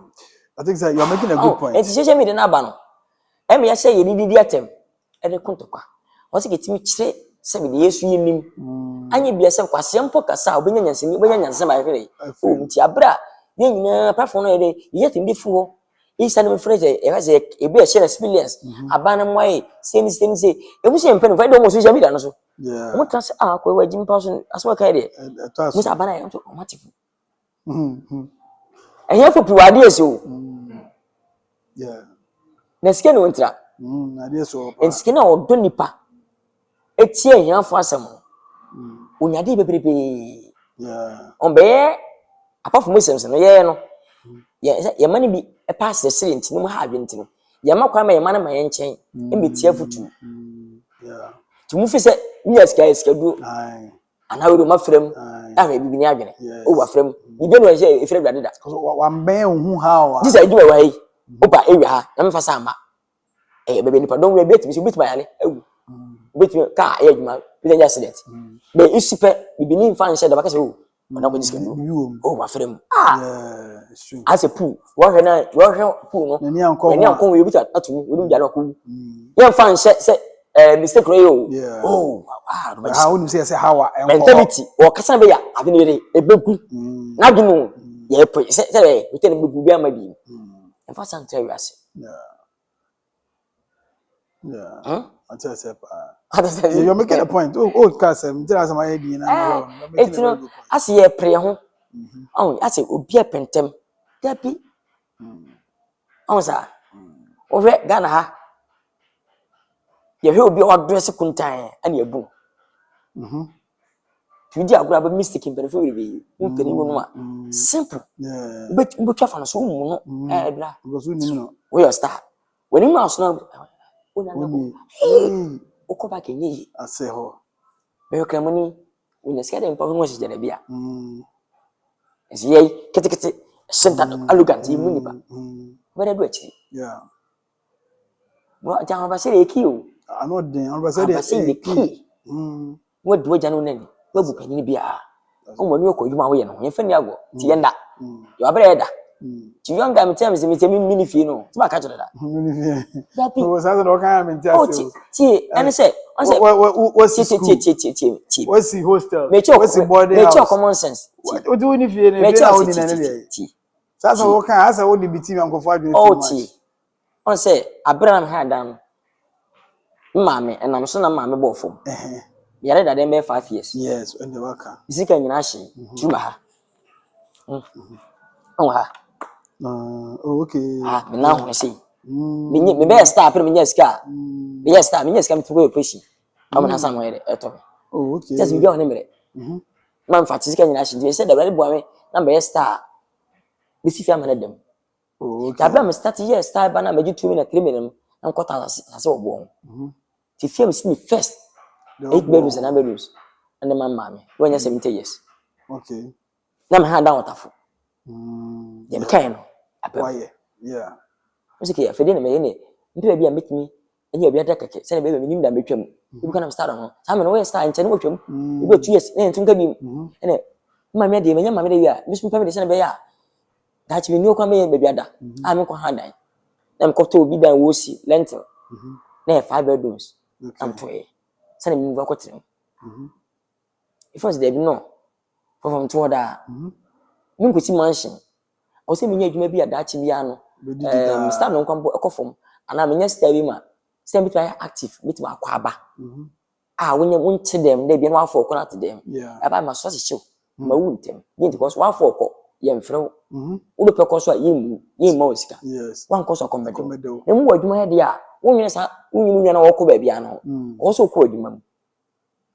I think you're making a good point. It's social media na ba no em ya say ye didi atem ene kuntokwa o se getimi kire se bi Yesu yinim anye bia se kwase mpo kasa obenya nyanse ba hwere o nti abra ye nyina platform no ye yetim fu ho isa no freze e ha ze e bia share experience abana mwai same say e bu se mpenu fa do mo social media no so mo trans ko wa jim person aswa kai de mo sa abana e to automatic e ya fo piwade eso na sike no ntra na de so en sike na odo nipa etie yan fo asem onyade bebrebe onbe apart from Muslims no ye no ye mani bi e pass the silent no ha adwenti no ye makwa ma ye mani ma ye nchen e metia futu ti mu fi se nya ska du ana we do ma frem ahwe bibi ni adwene o wa frem bibi no ye e frem dada wa mben hu ha wa this idea wa yi opa ewi ha na me fa sa ma bebe nipa don we bet ma yale ewu bet ka e adwuma bi nya accident be isipe bibi ni fa nche da ba ka se o na ko diska du o wa frem As a pool, what pool, no, any uncle, we put at me, we don't get a cool. Young fan said, Mr. Crayo. Oh, I wouldn't say how mentality or Cassandra, I didn't a book. Now you know, yeah, say, we tell him we be my being. And for some tell us. Yeah, I just you're making a point. Oh, Cassam, tell us my idea. It's no, I see a prayer. Oh, I say, oh, be a pentem. Debbie. Oh, sir. Oh, red Ghana. You will be all dress a contain and your boom. You did grab a mistake in benefit. Simple. But you tough on a soon. We are start. When you must know, oh, come back in ye. I say, oh, you can money when the scared and problem was the beer. As ye, Katikati, sent a look at you, but I do it. Yeah. What down I say a key. I know the key. What do I know? What book can you be? Oh, when you call you my way, and if any go, Tienda, you are better. To young damn terms, it's a mini fino. It's my catcher. That was other kind of mentality. And I said, what's the hostel? What's the body? Make your common sense. What do you if you're in tea? That's all kind of only between Uncle Fabio. Oh, tea. I say, Abraham had done. Mammy, and I'm son of Mammy Bofo. You read that they made 5 years. Yes, when the worker. Is it can you ashi? Chuba. Oh, okay. Ah, now I see. Me best start put me yes car. Yes, start me yes come to go pushing. I'm not somewhere at all. Oh, okay. Just be on him. Man, fatigue can you ashi? They said the very boy number star. This if I'm them. Oh, okay. I'm starting yes, start banner, make you 2 minutes, 3 minutes, and cut out as all born. The film is me first. 8 bedrooms and 9 bedrooms. And the man mammy. When you're 70 years. Okay. Now I'm hand down waterful. Yeah, kind of. Yeah. Okay, if I didn't make any, maybe I meet me, and you'll be a deck. Send a baby, you that make him. You can start on. I'm an way start and 10 with him. You go 2 years, and to me. And my media, my media, Miss Family Send a bear. That's when you come in, baby. I'm a hand. I'm got to be there, we'll see, lentil. There 5 bedrooms. I'm 2. Send me over to him. If was there, no. From toward that. Munkuti mansion. I say, me be a Dutch piano. Stand on combo a coffin. And I'm in steady man. Stand between active, with my quaba. Ah, when you won't to them, they be one for corner to them. Yeah. I buy my sausage show. My wound them. Didn't cost 1 for yam fro. All the precautions are ye most. Yes. 1 cost of comedy. And what you my idea? Yes, you know, baby, I know. Also, called you, ma'am.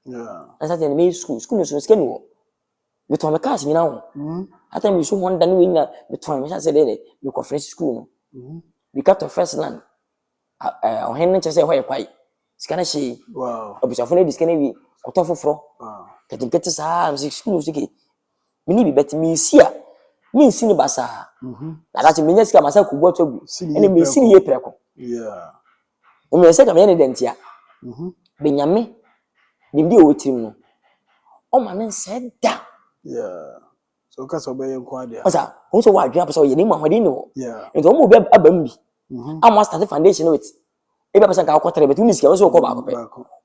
Yeah. As I said, me school is skin. With my cars, you know. I think we should want to win the time. I said, you go fresh school. We got the first land. Or Henry to say, why quite. Scan she. Wow. Obviously, this can be a tough fro. Getting get us arms, excuse me. Maybe better me see. Me see the bassa. That's a minute, myself could go to and me see ye preco. Yeah. When you said, I'm any dentia. Benjamin, the deal with him. Oh, my man said that. Yeah. So, because obey inquiry. Also, why drop so you name what you know? Yeah. It's almost a bambi. I must have the foundation with it. If I was a quarter, but you need to also go back.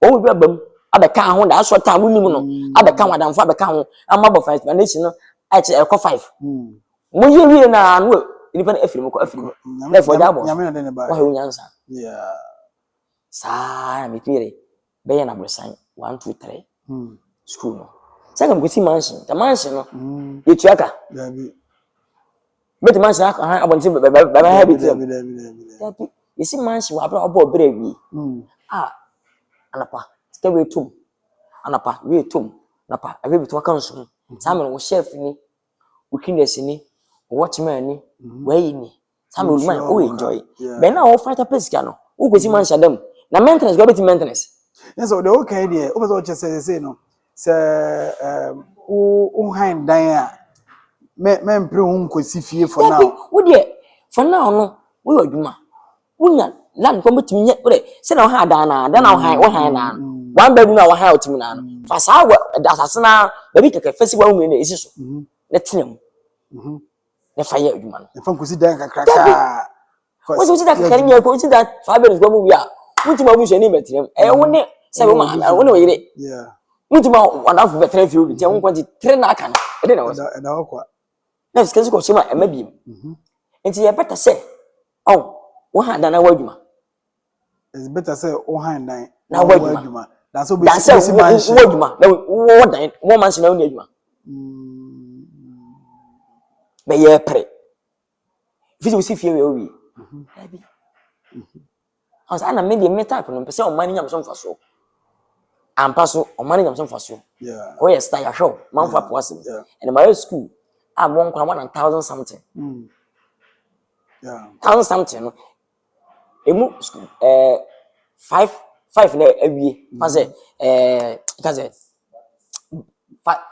Oh, we bum. I the count, that's what time we know. I the count, I'm for the count. I'm about 5 foundation at a 5. When you hear now, even if you go, therefore, that was yeah. Sa me tire be ya na bresan 1 2 3 school no second go see mansion the mansion no you tuaka but mansion abonti be habit you see mansion wa bra obo bra wi anapa stay we tum anapa we tum anapa abi bitu aka nso sa me no chef ni wikines ni watchman ni wey ni sa me man o enjoy be na o fight pesika no wo go see mansion dem na maintenance go be maintenance. Yes, so the okay there. Open so just say no. Say hand dan me mpre hu nkosi fie for now. Wo de for now no wo adwuma. Wo nya land ko betimi nye wo de say na ha dan na wo han na. One bedroom na wo han otimi na no. Fa sa wo da asase na ba bi keke festival wo na esi so. Na tinem. na fa ye adwuma no fa nkosi dan kakraka wo so that kakari me ko that fa be no mu bia mutima abusu ni metrem wo ne se wo ma wo ne wo yire mutima wonafo betre fi obi tie wo kwanti tre na aka no e de na wo na okwa na sika ko chima e mabiem enti ye better say wo ha dan na wo adwuma it's better say wo ha dan na wo adwuma dan so be si man wo adwuma na wo dan wo man na wo ni adwuma be ye pre fi si fie we owi abi asa na me de me type no pese o man nyam so mfa so ampa so o man nyam so mfa so ko ye star ya show man fa po asem and my school am won kwa 1000 something 1000 something no emu school 5 na awie fa say kaze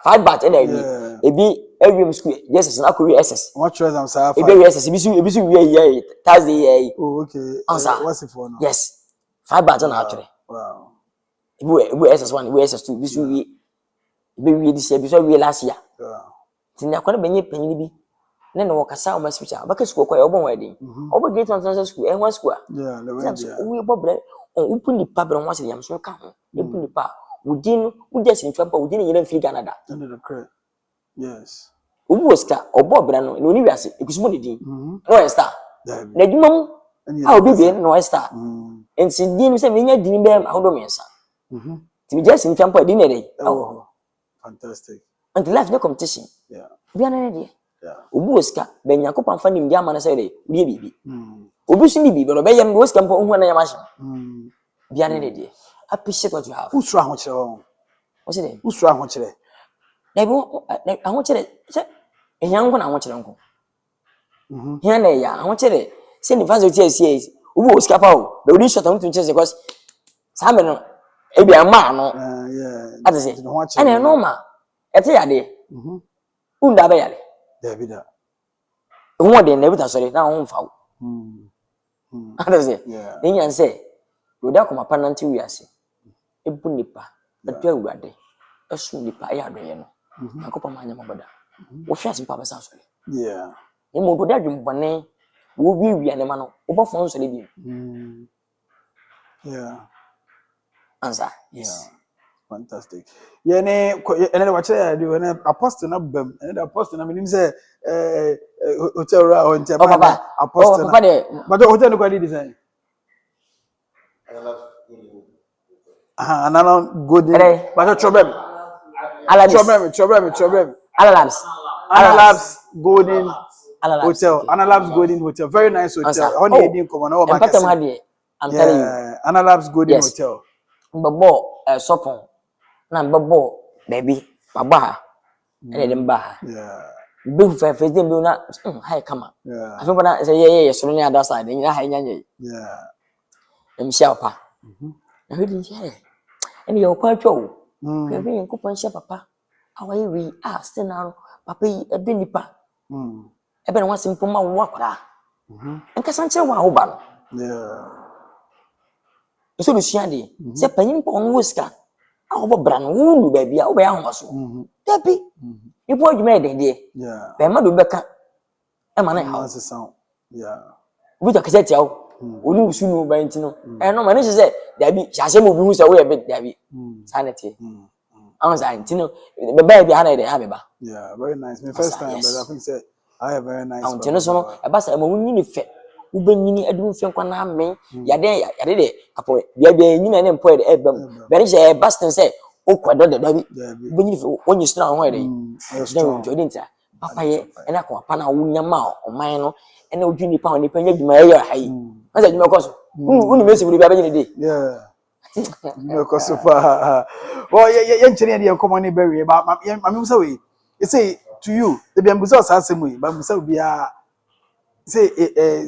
5 bat na awie ebi awie school yes na ko ss what choice am say ebi ss ebi so wie Thursday oh okay what's it for now yes 5 bat na atwere wow ebi ss1 ebi ss2 ebi so wie this year ebi so wie last year tin akwa na benye panyin bi na no kasa o ma speech abaka school ko e obon wedding obo great international school e nwa school the way we bobre on open the paper on wase yam so ka ho open the paper wudin wudja sin twampa wudin yena mfiri Canada under the crate yes obu oska obo bra no ni wiase ekusumo de din no e star na dwuma mu a obi be no e star ensi din se menya din be ahodo mensa ti mi just sin twampa din ne dey oh fantastic and life no competition bia na ne dey obu oska be nyakopa mfa nim dia ma na se dey wie bibi obu so ni bibi no be yam oska mfa hu na yam ahye bia na ne dey appreciate what you have usura ho kire ho what's it usura ho kire na bi ho kire se ehyanko na ho kire nko hia na ya ho kire se ni fancy tie sie obu oska pa o be odi shot am tun kire because sa me no e bia ma no ati se ana no ma ete ya de unda be ya de David ho de na bi ta sori na ho mfa wo ati se ni yan se oda ko mapa nanti wi ase ebu nipa atu awurade esu nipa ya adoye no akopa manya maboda wo hwe ase papa sa sori ni mo do dadwum bone wo bi wi ane ma no wo bofo nsori bi ansa fantastic yene ene wa kire ya di wona apostle na bam ene da apostle na minim say hotel ra on te papa apostle papa de but hotel no kwadi design anana golden but problem Analabs golden hotel Analabs golden hotel very nice hotel on the edin come na o market I'm telling you Analabs golden hotel mbabo sopon na mbabo baby baba ene dem ba be fa first day be na hi kama afi bana say ye so ni other side ni ha nyanye em sha pa na we din say ene yo kwa twa o be yin kupon sha papa awaye wi still na papa yi ebe nipa ebe na wasim poma wo akwara enka sanche wa ho ba no so lu sua de se panyin po on woska a wo bra no wo lu ba bia wo ba ya ho so tabi ipo adwuma de de be ma do beka e ma na ha wo ta kase tia wo oni usu no ba ntino no ma ne se dabi hase mo bi hu se wo ye be dabi sanity I was ntino be ba bia na de ha be ba very nice my first time but I think say I have very nice ntino so no e ba sa mo nyini fe wo ba nyini adum fe kwa na men ya de apo bia nyina ne mpo de e bam be je bastin say o kwado de dabi wo nyini fe wo nyi stra ho de no jodi ntia papa ye ena ko papa na wo nyama o man no ena odwi nipa o nipa nya dwuma ye hai asa dwuma ko so unu mesi buri bia be nyine de no ko super well ye nchene de come on be ba mami so we say to you the be mbuso asase mu ba mbuso bia say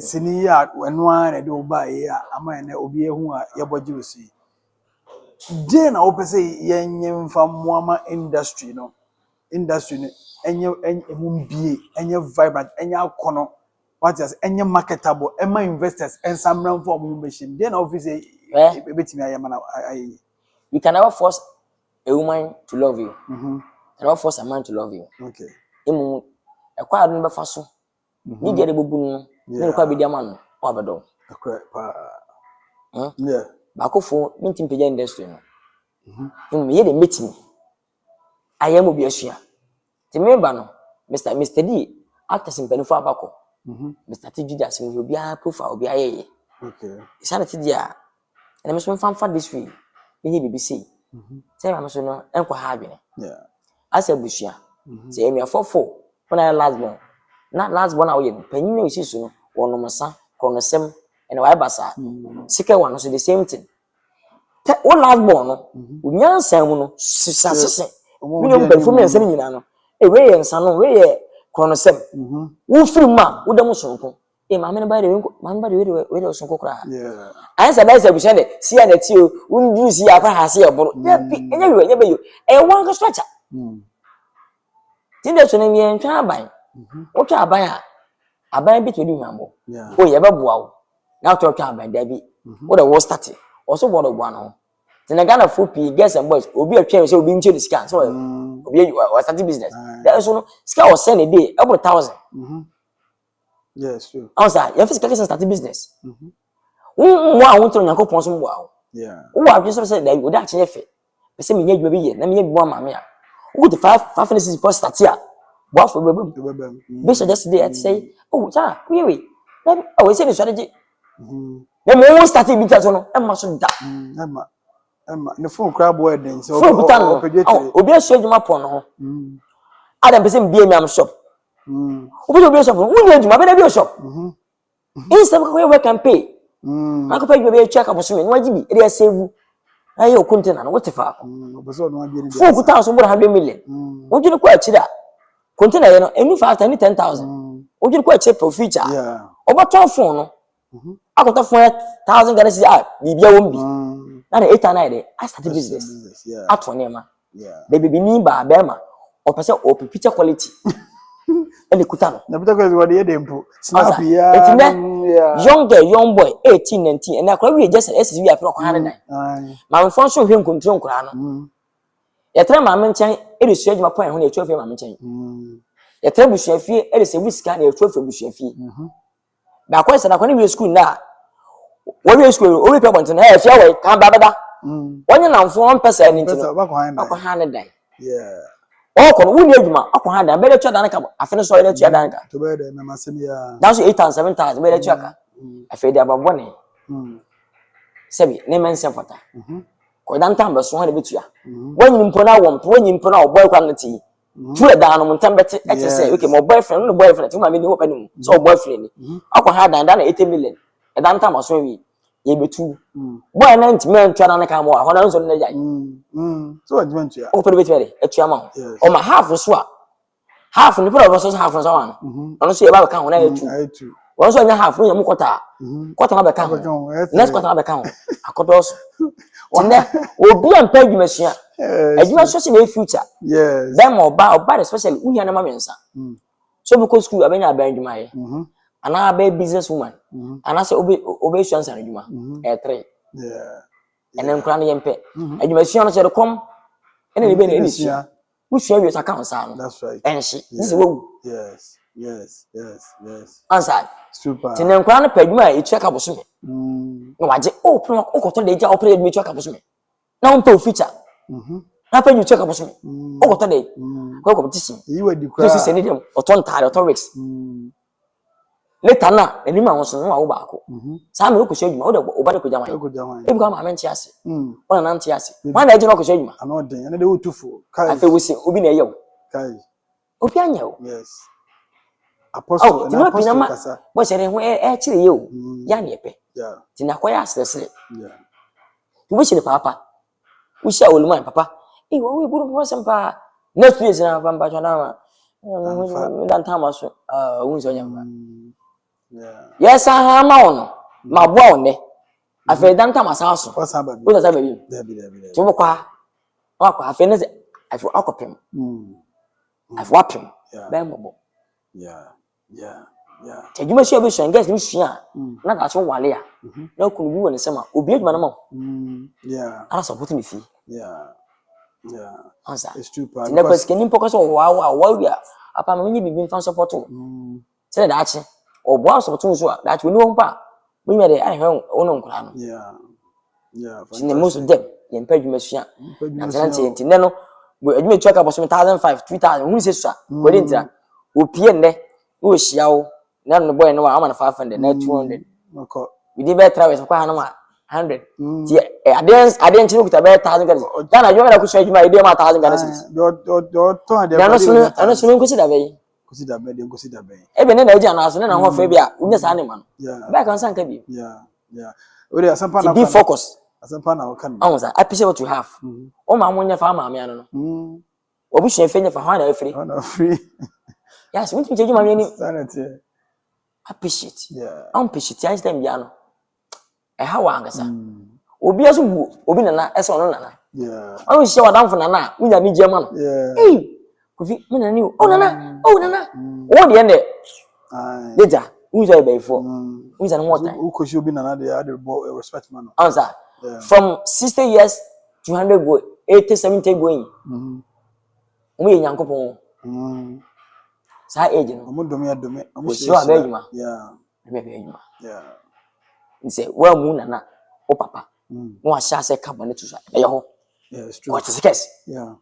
sini ya wanu an de oba ye ama na obi ehu a ye boje osu je na opese ye nyemfa moama industry no enye mbie enye vibrant enye akono what is enye marketable ema investors ensamran for mu machine je na office betimi ayema na you can never force a woman to love you. You can never force a man to love you. Okay. Emu ekwa adu be fa so ni dia de bobu no ne kwa bi dia ma no o abedo yeah ba ko fo mintim peja industry no me ye de meeting ayamo bi asua ti me ba no Mr. D actors mpanifo abako Mr. T Judas mo obi a profile obi ayeye okay isa na ti dia na me so mfa this way me BBC say ma so no enko ha adwene yeah asa busua say enu afofo na last born a wo ye panyin na osisu no wono msa kronosem ene wa basa sika one so the same thing wo last born no unyansan mu no sisasese mi no perfume ensa ni nyina no we ye nsa no we ye kronosem wo firi ma wo dem sonko ma me ba de we de sonko kra yeah ansa ba busua de si ya na ti o undu si ya fa ha se eboro enya we enya be yo wan ka structure tinde so na mi en twa aban wo twa aban bi to di nwambo o ye be boa wo na to twa aban da bi wo de wo start o so bodo boa no tinde Ghana for p girls and boys obi atwa say obi nche the scan so obi o start business that so no scan o send a day every 1,000 yes true ansa you fit start business wo a wo tro Yakobon so boa wo yeah wo a so say da wo da chenye fe be say me nya dwuma bi ye na me nya dwuma ma me a wo go to 5 minutes for start here boa for bebem be suggest day at say oh cha we oh we say the strategy na me won start bi ta so no e ma so da Emma the phone crab boy den so obi aso dwuma pon no adam be say me am shop obi shop no wo nya dwuma be na bi shop instead of we can pay ako pay be check up so me no wajibi e dey save ayo container no what fa oboso no abi ni phone kuta so 100 million wo jini ko achi da container ye no enu 5 ni 10,000 wo jini ko achi per feature yeah oboto phone no akota phone 1,000 Ghana cedi bibia won bi na 8 dey I start business yeah atwo ne ma yeah baby ni ba ma o pese o picture quality ele kuta no na picture quality what dey dempo snap yeah young boy 18 19 and akwa we just SSV apro kwa hadan ma me fon so hwe nkontrol nkura no ya tra ma me nchen e su adwuma point ho na etu ma me nchen ya tra busua fie e se busika na etu busua fie ba kwa se na kwa ni school na we school o we pe bonten e fie we kan ba bada wonye na mfo on pesa ni ntino akwa hadan yeah o ko wo ni adwuma akwa hadan be le tu adan ka afene so le tu adan ka to be de na masem ya that's 8,000 7,000 be le tu aka afi de ababo ne sebi ne mense fota ko dan tamba so ha de betua wanyi mpo na wo mpo wanyi mpo na o boy kwa nti tu e dan no mtam bete e te say okay my boyfriend no boyfriend ti ma me ni wo pa ni so boyfriend ni akwa hadan dan na 80 million e dan tamba so wi ye betu boy na ntime ntwa na ka mo a hona nso na jai so what you want to o pere betu re etua ma o ma half so a half ni pere so half so wan ono so ye ba ka ho na etu won so nya half no yam kwota kwota na be ka ho next kwota na be ka ho akodo so tinde obi am pa adwumasua adwumasua se na future yes dem oba especially unya na ma mensa so because school abenya abandwuma ye ana be business woman ana se obe chance na adwuma 3 yeah enen kura na yempe adwumasua no se de kom ene ne be na enisua usua wi saka onsa no that's right enshi this wo yes answer super tinen kura na padwuma e check up so me no waje o pro o ko to de ja o pro de check up so me na on to feature na pa you check up so me o ko to de ko competition you were the crowd so se ni dem o to ntare o to risk later na eni ma won so no wa wo ba ko sa me o ko sheduma o de o ba de ko jaman e bi ko ma men tiase o na nti ase wan na eje no ko sheduma ano den ene de wo tufo kai afa wo se obi na eyew kai obi anyew yes apostle na apostle kasa bo sere ho kire ye o ya na epe yeah ti na koya asese yeah wo shi papa wo shi awoluma papa wo we buru bo sempa next year na papa chana ma dan tama so wo nso nyamba yeah yes aha ma ono ma bo one afa dan tama sa so what's up wo sa ba bi there ti wo kwa afa ne afa akopem afa wapem ba mbo yeah adwuma shi obi so guys ni sua na ka so wale a na kunu bi woni sema obi adwuma na ma yeah ara support me fi yeah answer it's too bad because can you focus on wow ya apa me nyi bibi fan support say that or boss of two so that we know pa we made I home on no yeah in the most of them in page machine and then no we me check about 1,500 2,000 who say so we didn't we pay ne we shia wo na no boy no am na 500 na 200 okay we did better try so kwa na 100 ti aden chinu kuta be 1,000 garis na you na ku so adwuma e dey ma 1,000 garis do ton de na so nko si da be ebe ne na eji ana so na ho fa bia unya sa ne man ba kan san ka bi yeah we asampa na be focus asampa na kan I appreciate what you have o ma mo nya fa ma me ano no obu hwe fe nya fa ha na free yes we tumi ma me ni sanity appreciate yeah appreciate I time bia no e ha wa angasa obi aso bu obi nana ese ono nana yeah o hwe wadamfo nana unya ni je ma no eh kofi me nana ni o nana o de ende later who's a bay for who's an water who could you be another respect man answer from 60 years to 100 go 80 70 going we yankopon sa age no mo domi o sure abejuma yeah abejuma yeah nse wa mu nana o papa no asha se carbon to so e ho yeah it's true what is case yeah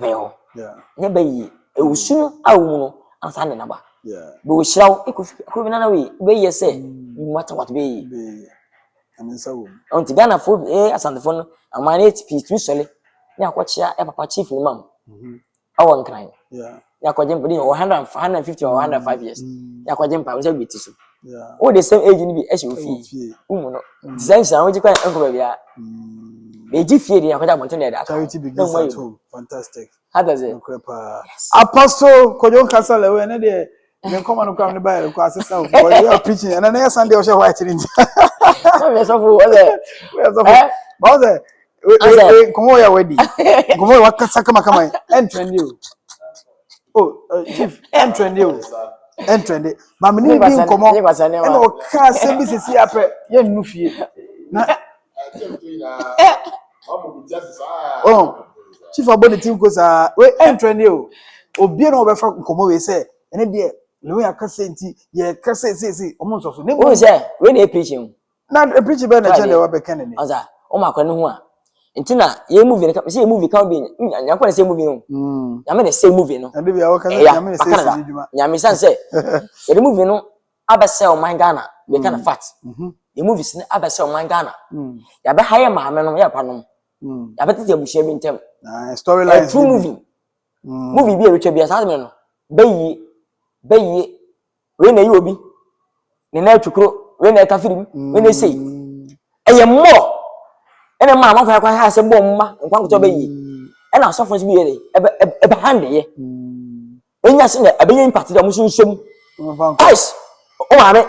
e ho yeah ne bayi e usu awu no ansa ne naba yeah but we shall ko bi nana we ye say no matter what be I mean so on ti Ghana for asante for no amane ti tu sole ne akochia e papa chief ni mam awon kran yeah ya kwaje mpedi 150 or 105 years ya kwaje mpa we say be ti so yeah all the same age ni bi e she ofi umu no design sha we ji kwa enko ba bia be ji fie dia kwaje abonto ne da charity begins at home fantastic how does it apostle kojo kasale we ne de me come on come ne buy ko asesa o you are preaching and na Sunday o she white ni no me so fu ole Bawze we komo ya wedi komo wakasa kama entrend you chief entrend you entrend ma me ni bi nkomo e no ka se bi sisi apre ye nnu fie na chief aboni team ko sa we entrend you obi na obefa nkomo we say ene de le we akase nti ye kase sisi omo so ne bo say we na preaching na preach be na chele wa be kenene oza o ma kwa ne ho a ntina ye movie ne ka say movie ka be nya kwa say movie no nya me na say movie no ande bi awoka nya me na say ejuma nya me san say ye movie no abese o man Ghana be kana fat ye movie sin abese o man Ghana ya be haye ma me no ya pa no ya be tete abushia bi ntem storyline true movie movie bi e retwa bi asase me no bayi we na yi obi ne na twukro we na kafirim we na sei eye mo ene ma ma fa kwa ha se bom ma nkwa nkoto bayi ena asofo bi ye ebe hande ye enya se na abenye impact da musunsom guys o ma me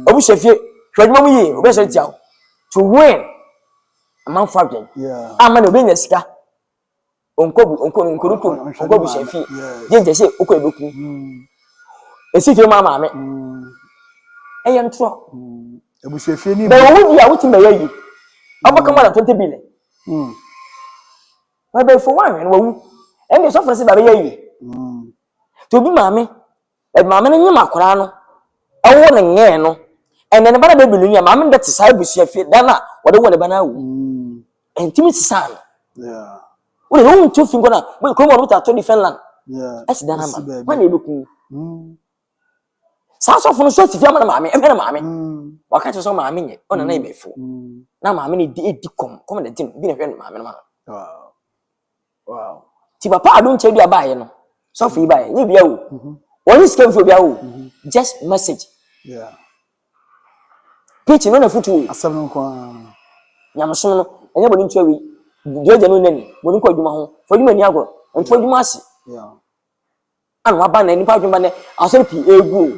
obu shefie hwadwuma mu yi obe so tiaw to win among faction ama na obe nya sika onkobu shefie je se okọ ebeku esi fie ma me eye ntro ebu shefie ni be wo dia wuti me yayi abaka ma na 20 billion ma be for one and wo and so for say ba yayi to bi ma me no nyima akora no ewo ne nge no and then bana be bilu nya ma me that sai bu shefie da na wo de wo ne bana wu intimate san yeah wo le wo ntu fi ngona ko mo buta to Finland yeah esi da na ma ma na ebeku sa so funu so ti fi ama na ma me e na ma me waka so ma me nye ona na imefo na ma me ni di kom na din bi na hwe na ma me no wow ti papa adon che bia baaye no so fi baaye ni bia wo woni scam fi bia wo just message yeah pitch no na futu asam no kwa nyamso no enye boni ntwa joja no nani boni ko adwuma ho fo adwuma ni agro ntwa adwuma ase yeah an wa ba na ni pa adwuma ne asori pi egu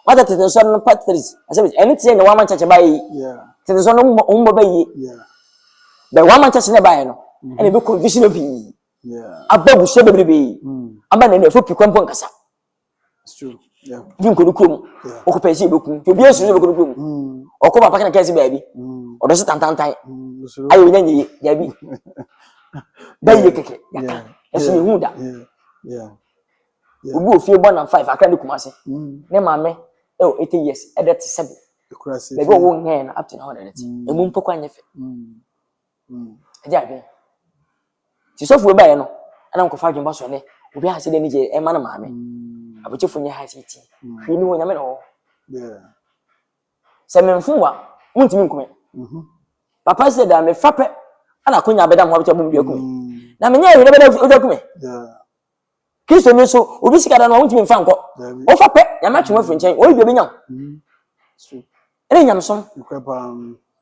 wata tete so no patris asabi eni tie ne wa man chache baaye yeah tete so no umbo baaye yeah be wa man chache ne baaye no ene be conviction bi yeah ababu she bebrebe aba na efo pi kwampo nkasa it's true yeah din ko dukum o ko pese beku to bi esu beku dukum o ko papa kana kesi baabi o do se tantantan ayo nyanyi ya bi bayi keke yaka esu ni huda yeah Obi ofie born and 5 akra de kumase. Ne maame 80 years e that 7. Maybe wo ngen up to now that. Emu mpoko anyefe. Eja bi. Ti so fu ba ye no. Ana nkofa adwumba so ne. Obi ha se de ni je e ma na maame. Abochefo nya ha titi. Hwi ni wo nyame na wo. Se memfu wa muntimi nkume. Papa said that me fape ana konya beda mo abecha bum de akume. Na me nya hwe beda akume. Kristo ni so obi sika da no muntimi mfa nko. O fape nyame twema firi nchen. O bi be nya. Ene nyam som.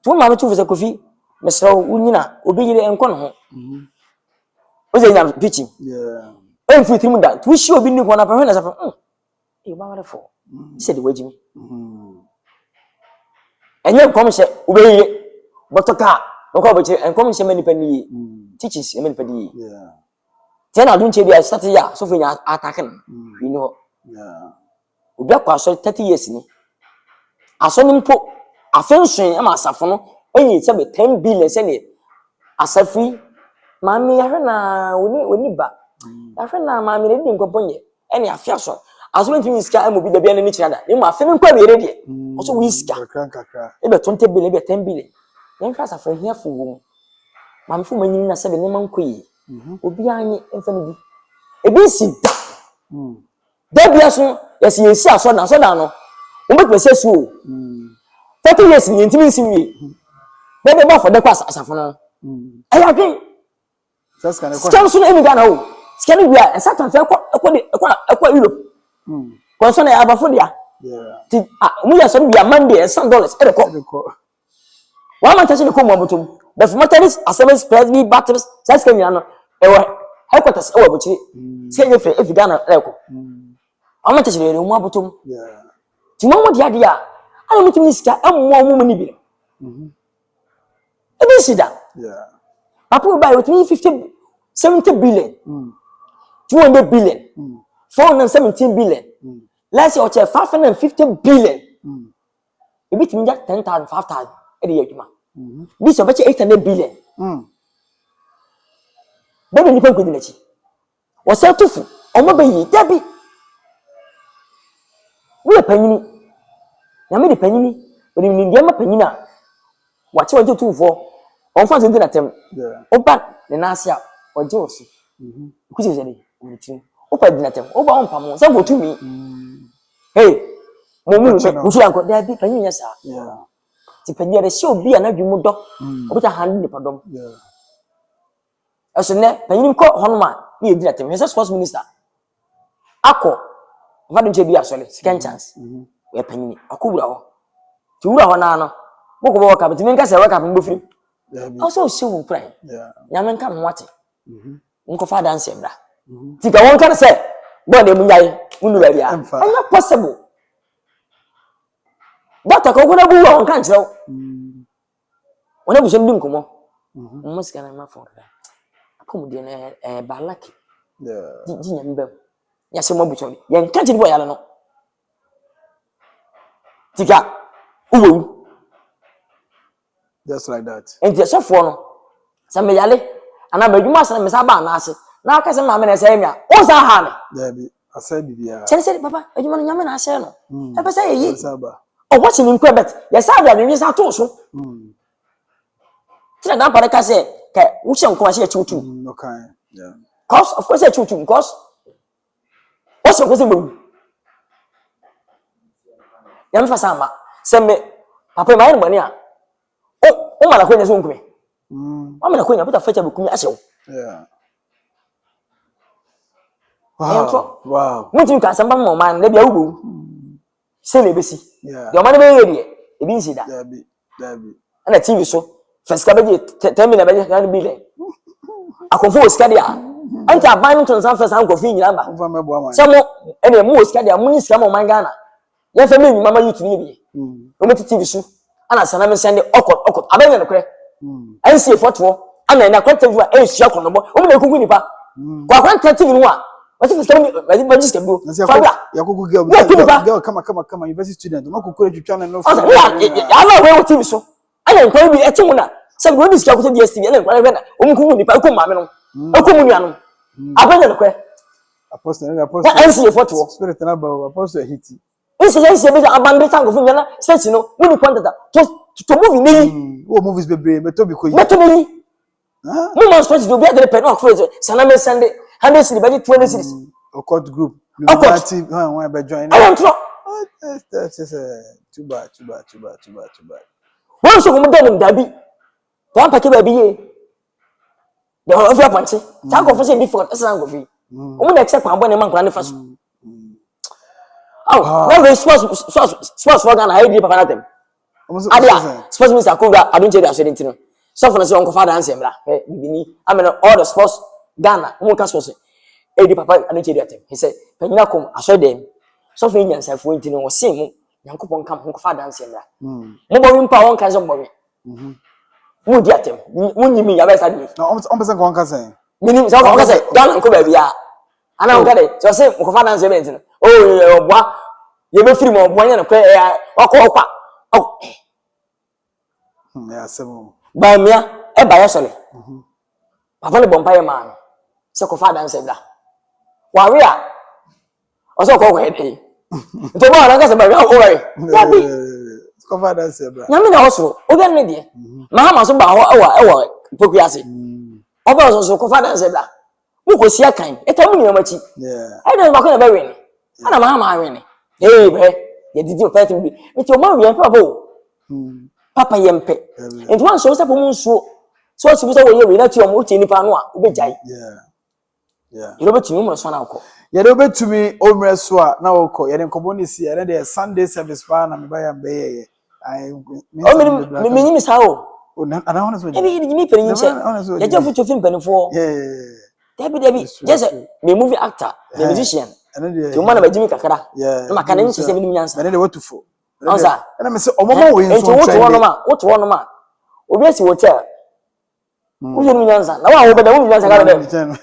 Tu ma me tu fese kofi mesra unyina obi yire enko no ho. O ze nyam pichi. En fu timu da tu shi obi ni ko na pa hwe na safa. E ba wale fo. Se de wajimi. Enye nkom hye obeyire botoka nko obeche nkom hye mani pani teachings mani pani tena adunche bia start ya so fanya attack na you know obi akwa so 30 years ni aso ni mpo afensun e ma asafo no enyi se be 10 billion se ne asafi mami ya hwe na oni ba ya hwe na mami ne di nkoponye ene afia so aso ntimi sika e mo bi da bia ni kirada ni mo afeni nkwa be rede oso wi sika ebe 20 billion ebe 10 billion yen kwasa for here for wo mam fu manyin na sebe ne mankoyi obi anyi enfani bi ebi si da bia so yesi yesi aso da no o be pese su o 30 years ni ntimi nsimwie bebe ba for the kwasa asafo no aya gwen scan so emi ga na o scan bia e satan fe ekwa Europe ko na abafo dia ti mu ya so bia Monday $100 e ko wa man tachi ko mo botum the formations assemblies presby battles says can you know headquarters e wa bochiri se nye fe efiga na e ko wa man tachi le mu abotum ti mo dia dia ana mutum ni sika ammo mu ni bi e bi sida papa buy with me 70 billion 200 billion 417 billion last year 550 billion e bi timi ja 10,000 5,000 e dey aduma bi so beche 800 billion bebe ni penko dinachi wo se tofu omo be yi dabi wo panyini na me de panyini wo ni ndia ma panyina wa che wo tufo on fa zinti na tem oba ne na asia o je osi ku se de wo tin o pa dina tem o ba on pamo se go tumi hey mo mu wo fi anko dabi panyini ya sa ti panyia de show bi na dwumu do o ta hand ni padom eso ne panyini ko honoma ni edina tem he sports minister akọ vadu nche bi asole second chance we panyini akobura ho ti wura ho na no boko bo ka bitimi nka se we ka pembo firi also show pray nyame nka no wate nko fa dance bra ti ga won ka se bo na emunyai munu ba bia anya possible doctor ko kuna buwa on kan chiro wona bu so ndim komo mo sika na ma for akomu de na ba lucky ji nyam bem ya se mo bu so ye nka ji bo ya no tika uwo just like that and the so for no sa me yale ana badwuma sa me sa ba na ase na aka se ma me na se emia o sa ha me dabi asa bibia se papa adwuma no nyame na ase no e be say yi oh what in Quebec yes I be say to so tira dan para ka say ka wo hye nko ase chuchu okay yeah cause of course chuchu because what's your question bu yam fa sama se me papa mai no bani a o mala ko nya so nkumi o mala ko nya buta facha bu kumi ase wo yeah wow mutim ka samba mo man na bia wo se le besi yeah the man be here e bi nsi da dabi na TV so first ka beje 10 million beje kan billion akofo oska dia anta ban to san first anko fi nyina ba samo ene mu oska dia mu nsi mo man Ghana ya fa me nyuma ma YouTube ni bi o mo TV so ana sana me send okot abenya no kre ansi foto ana na kwanta view e hia kono bo o mo na kuku nipa kwa kwanta TV no a wati first ka me register bro fabia ya kuku girl kama university student no kuku twitwa na no ya na we TV so ana nkwa bi eti mu na se go dis ka ko DSTV ana nkwa na o mo kuku nipa ko ma me no o ko mu nua no abenya no kre Apostle NC your photo spirit na ba apostle hiti NC be abandon tango fu na search no we contact to movie ni o movies bebre meto bi koyi meto ni mo man stretch do be at the pen o for sana me send 100 cedi be 20 cedis o court group luminati one be join I want to that's too bad wọ́n sọ fún mi dẹ́nu dàbí wọ́n pàkí bàbí yé the whole of your punch ta ko fose difficult esa ngo fi o mu na check pa abone man kura ne faso na we sports for Ghana ID papa na tem adia sports minister Akura adunche da so den tino so for na se onko father answer mra bibini I mean all the sports Ghana mo ka sports ID papa adunche da tem he say panyina kom aso dem so for nyansafo ntino wo se mu yankopon kam onko father answer mra mo bo wi mpa won kan so mo wi mu di atem munyimi ya besa di no on person ko kan say minim so ko say Ghana ko ba bia ana on ka de so say mo ko fa dance event no oh obwa ye be free mo obwa nya no ko okwa ya semo ba mia e ba ya sole papa le bompa ye man se ko fa dance bla wa we a o so ko he dey to ba na ka se ba we o we ya bi ko fa dance bla nyame na osoro o ga ne de mahama so ba ho ewo poku ase oba so ko fa dance bla mu ko sia kan eta mu nyama chi I don't ba ko na ba we ni ana mahama we ni be ye didi o pete bi eti o ma we papa o papa yempe enti wan so mu nsuo so si bi so wo ye we na ti o mu ti nipa no a obejai you know betumi mo so na ko ye do betumi o mre so a na wo ko ye ne nkobo ni si ye de Sunday service pa na me ba ya be ye o me ni misa o ana hono so e bi ni pere ni che ye je fu to film penifo Debbie just me movie actor the musician to man ba jimi kakara na maka na nchi se bi ni nyansa na de watufo onsa na me se omomo we nso woto wono ma obi esi hotel wo ni nyansa na wa wo beda wo nyansa ka beda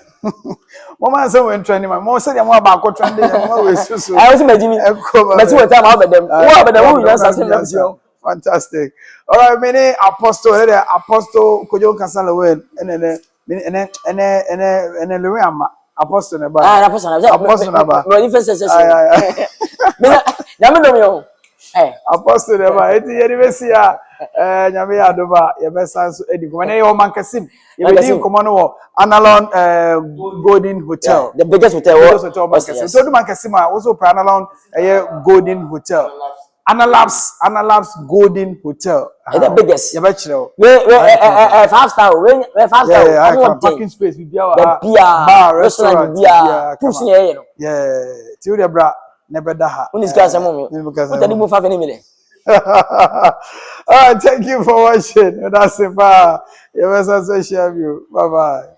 mama say we trend ma mo say dem wa ba ko trend dem ma we susu I was imagine but what time ma beda wo beda wo nyansa se na bio fantastic all right many apostle kojo kasala we ene lewe ama apostle na ba apostle na ba no difference me nyame no me o apostle na ba eti yeri besi ya nyame ya doba ye besa so edi ko ne yo mankasim ye be di komo no wo Analon Golden Hotel the biggest hotel mankasim so do mankasim a wo so pa Analon Golden Hotel Analabs Golden Hotel. The biggest. You bet you. We 5 star. We 5 star. Yeah, parking space. We be our bar, restaurant. Push near you. Yeah. Till the bra never daha. When is guys a moment? What did you move 5 minutes? Thank you for watching. That's it. Bye. You must also share you. Bye bye.